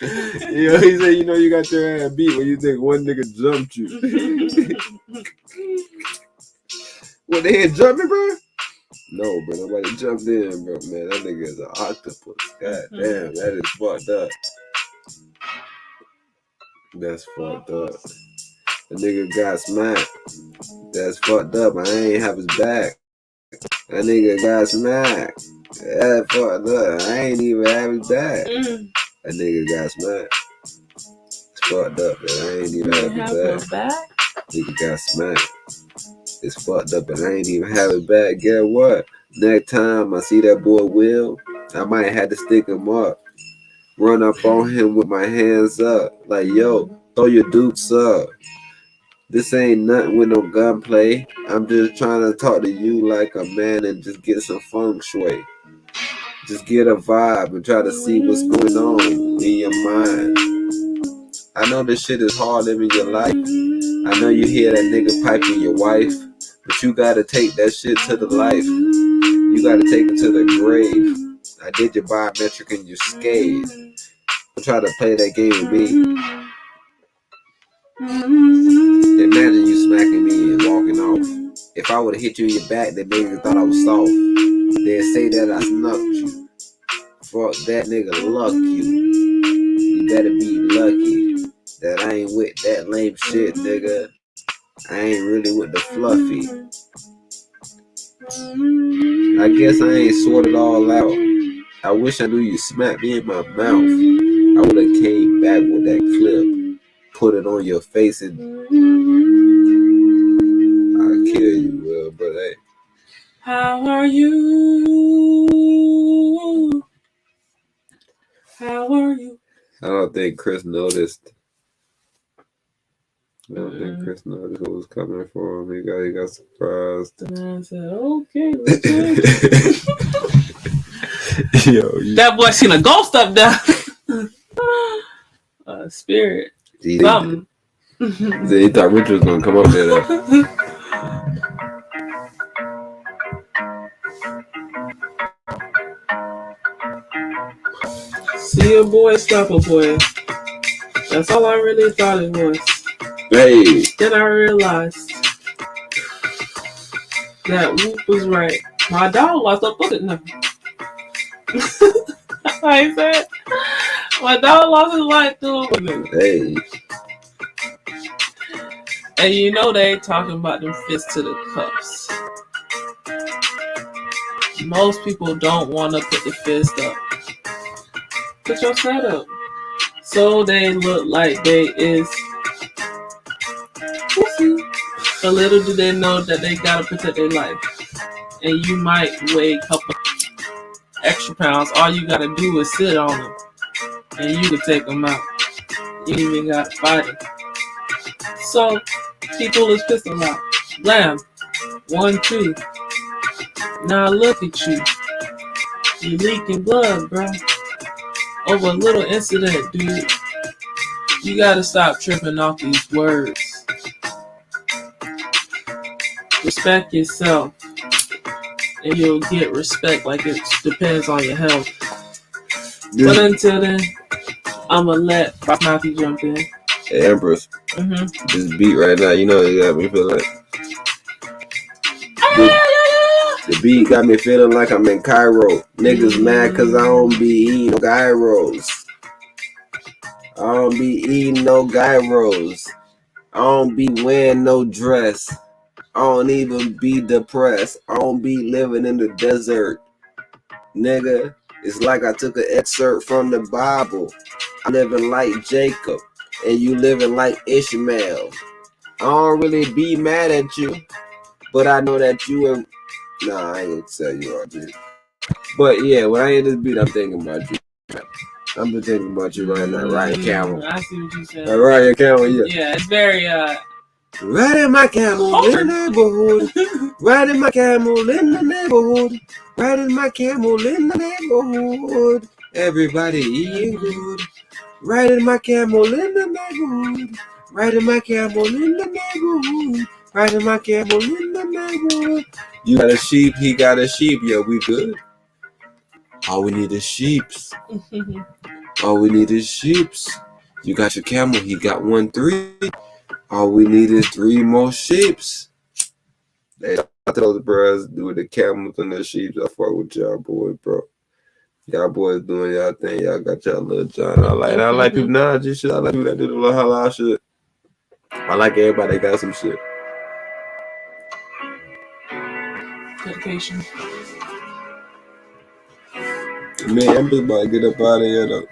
You know, he said, you know, you got your ass beat when you think one nigga jumped you. What, they had jumping, bro? No, bro, nobody jumped in, bro. Man, that nigga is an octopus. God damn, that is fucked up. That's fucked up. The nigga got smacked. That's fucked up. I ain't have his back. That nigga got smacked. That's fucked up. I ain't even have his back. That nigga got smacked. It's fucked up, man. I ain't even have his back. Nigga got smacked. It's fucked up, but I ain't even have his back. Guess what? Next time I see that boy Will, I might have to stick him up. Run up on him with my hands up. Like, yo, throw your dukes up. This ain't nothing with no gunplay. I'm just trying to talk to you like a man and just get some feng shui. Just get a vibe and try to see what's going on in your mind. I know this shit is hard living your life. I know you hear that nigga piping your wife, but you gotta take that shit to the life. You gotta take it to the grave. I did your biometric and you scared. Don't try to play that game with me. Imagine you smacking me and walking off. If I would've hit you in your back, they maybe thought I was soft. They'd say that I snuck you. Fuck that nigga, luck you. You better be lucky that I ain't with that lame shit, nigga. I ain't really with the fluffy. I guess I ain't sorted all out. I wish I knew you smacked me in my mouth. I would've came back with that clip, put it on your face, and I'll kill you, but hey. How are you? How are you? I don't think Chris noticed. I don't think Chris noticed what was coming for him. He got surprised. And I said, okay, let's do it. Yo, that boy seen a ghost up there. Spirit. Something. He thought Richard was gonna come up there. See a boy, stop a boy. That's all I really thought it was. Hey. Then I realized that Whoop was right. My dog lost a foot now. I said, my dog lost his life through a Hey. And you know they ain't talking about them fists to the cuffs. Most people don't want to put the fist up. Put your set up. So they look like they is. But little do they know that they gotta protect their life. And you might weigh a couple extra pounds. All you gotta do is sit on them. And you can take them out. You ain't even gotta fight them. So, he pulled his pistol out. Blam. 1, 2. Now look at you. You leaking blood, bro. Over a little incident, dude. You gotta stop tripping off these words. Respect yourself. And you'll get respect like it depends on your health. Yeah. But until then, I'ma let Ras Natty jump in. Hey, Empras. This beat right now, you know, it got me feel like beat got me feeling like I'm in Cairo. Niggas mad cause I don't be eating no gyros. I don't be eating no gyros. I don't be wearing no dress. I don't even be depressed. I don't be living in the desert. Nigga, it's like I took an excerpt from the Bible. I'm living like Jacob, and you living like Ishmael. I don't really be mad at you, but I know that you are. Nah, I ain't gonna tell you all, dude. But yeah, when I hear this beat, I'm thinking about you. I'm just thinking about you right now, riding camel. I see what you said. Riding camel, yeah. Yeah, it's very Riding my camel in the neighborhood. Riding my camel in the neighborhood. Riding my camel in the neighborhood. Everybody eating good. Riding my camel in the neighborhood. Riding my camel in the neighborhood. Riding my camel in the neighborhood. You got a sheep, he got a sheep. Yeah, we good. All we need is sheeps. All we need is sheeps. You got your camel, he got 1, 3. All we need is 3 more sheeps. Hey, I told the bros do the camels and the sheeps. I fuck with y'all boys, bro. Y'all boys doing y'all thing. Y'all got y'all little John. I like people now. Just shit. I like people that do the little halal shit. I like everybody that got some shit. dedication. Man, I'm just about to get up out of here though.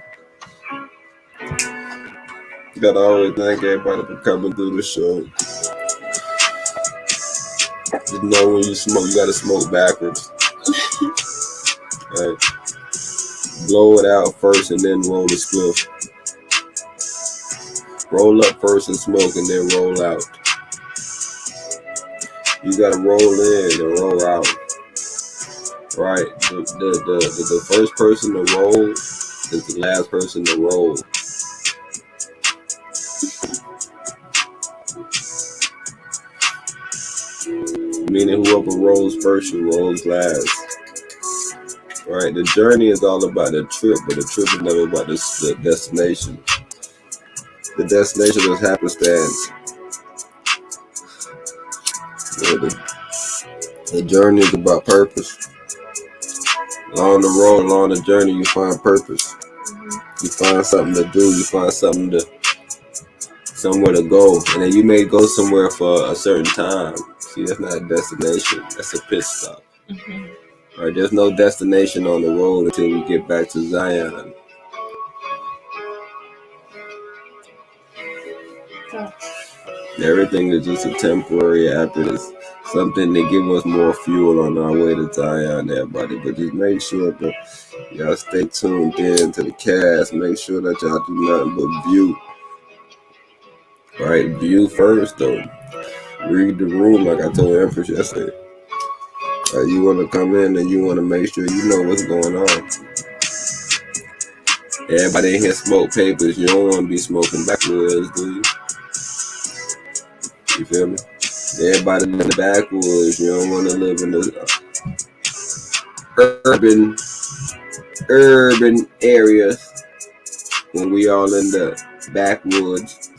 You gotta always thank everybody for coming through the show. Just know when you smoke, you gotta smoke backwards. Right. Blow it out first and then roll the spliff. Roll up first and smoke and then roll out. You gotta roll in and roll out. Right. The first person to roll is the last person to roll. Meaning whoever rolls first, who rolls last. Right? The journey is all about the trip, but the trip is never about the destination. The destination is happenstance. The journey is about purpose. Along the road, along the journey, you find purpose. You find something to do. You find somewhere to go, and then you may go somewhere for a certain time. See, that's not a destination. That's a pit stop. Right? There's no destination on the road until we get back to Zion. Everything is just a temporary after this. Something to give us more fuel on our way to Zion, everybody. But just make sure that y'all stay tuned in to the cast. Make sure that y'all do nothing but view. Right? View first, though. Read the room like I told Empress yesterday. You want to come in and you want to make sure you know what's going on. Everybody in here smoke papers. You don't want to be smoking backwoods, do you? You feel me? Everybody in the backwoods. You don't want to live in the urban areas when we all in the backwoods.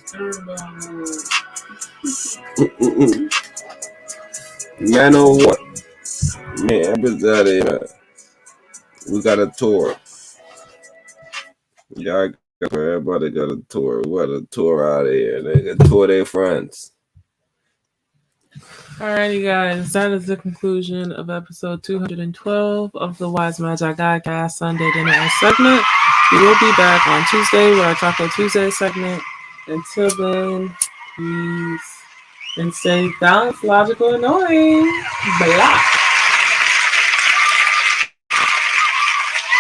Man, know what? Man, everybody, we got a tour. Everybody got a tour. What a tour out of here. They got tour their friends. Alrighty, guys. That is the conclusion of episode 212 of the Wise Magi Godcast Sunday Dinner segment. We will be back on Tuesday with our Taco Tuesday segment. Until then, peace. And stay balanced, logical, annoying. Blah.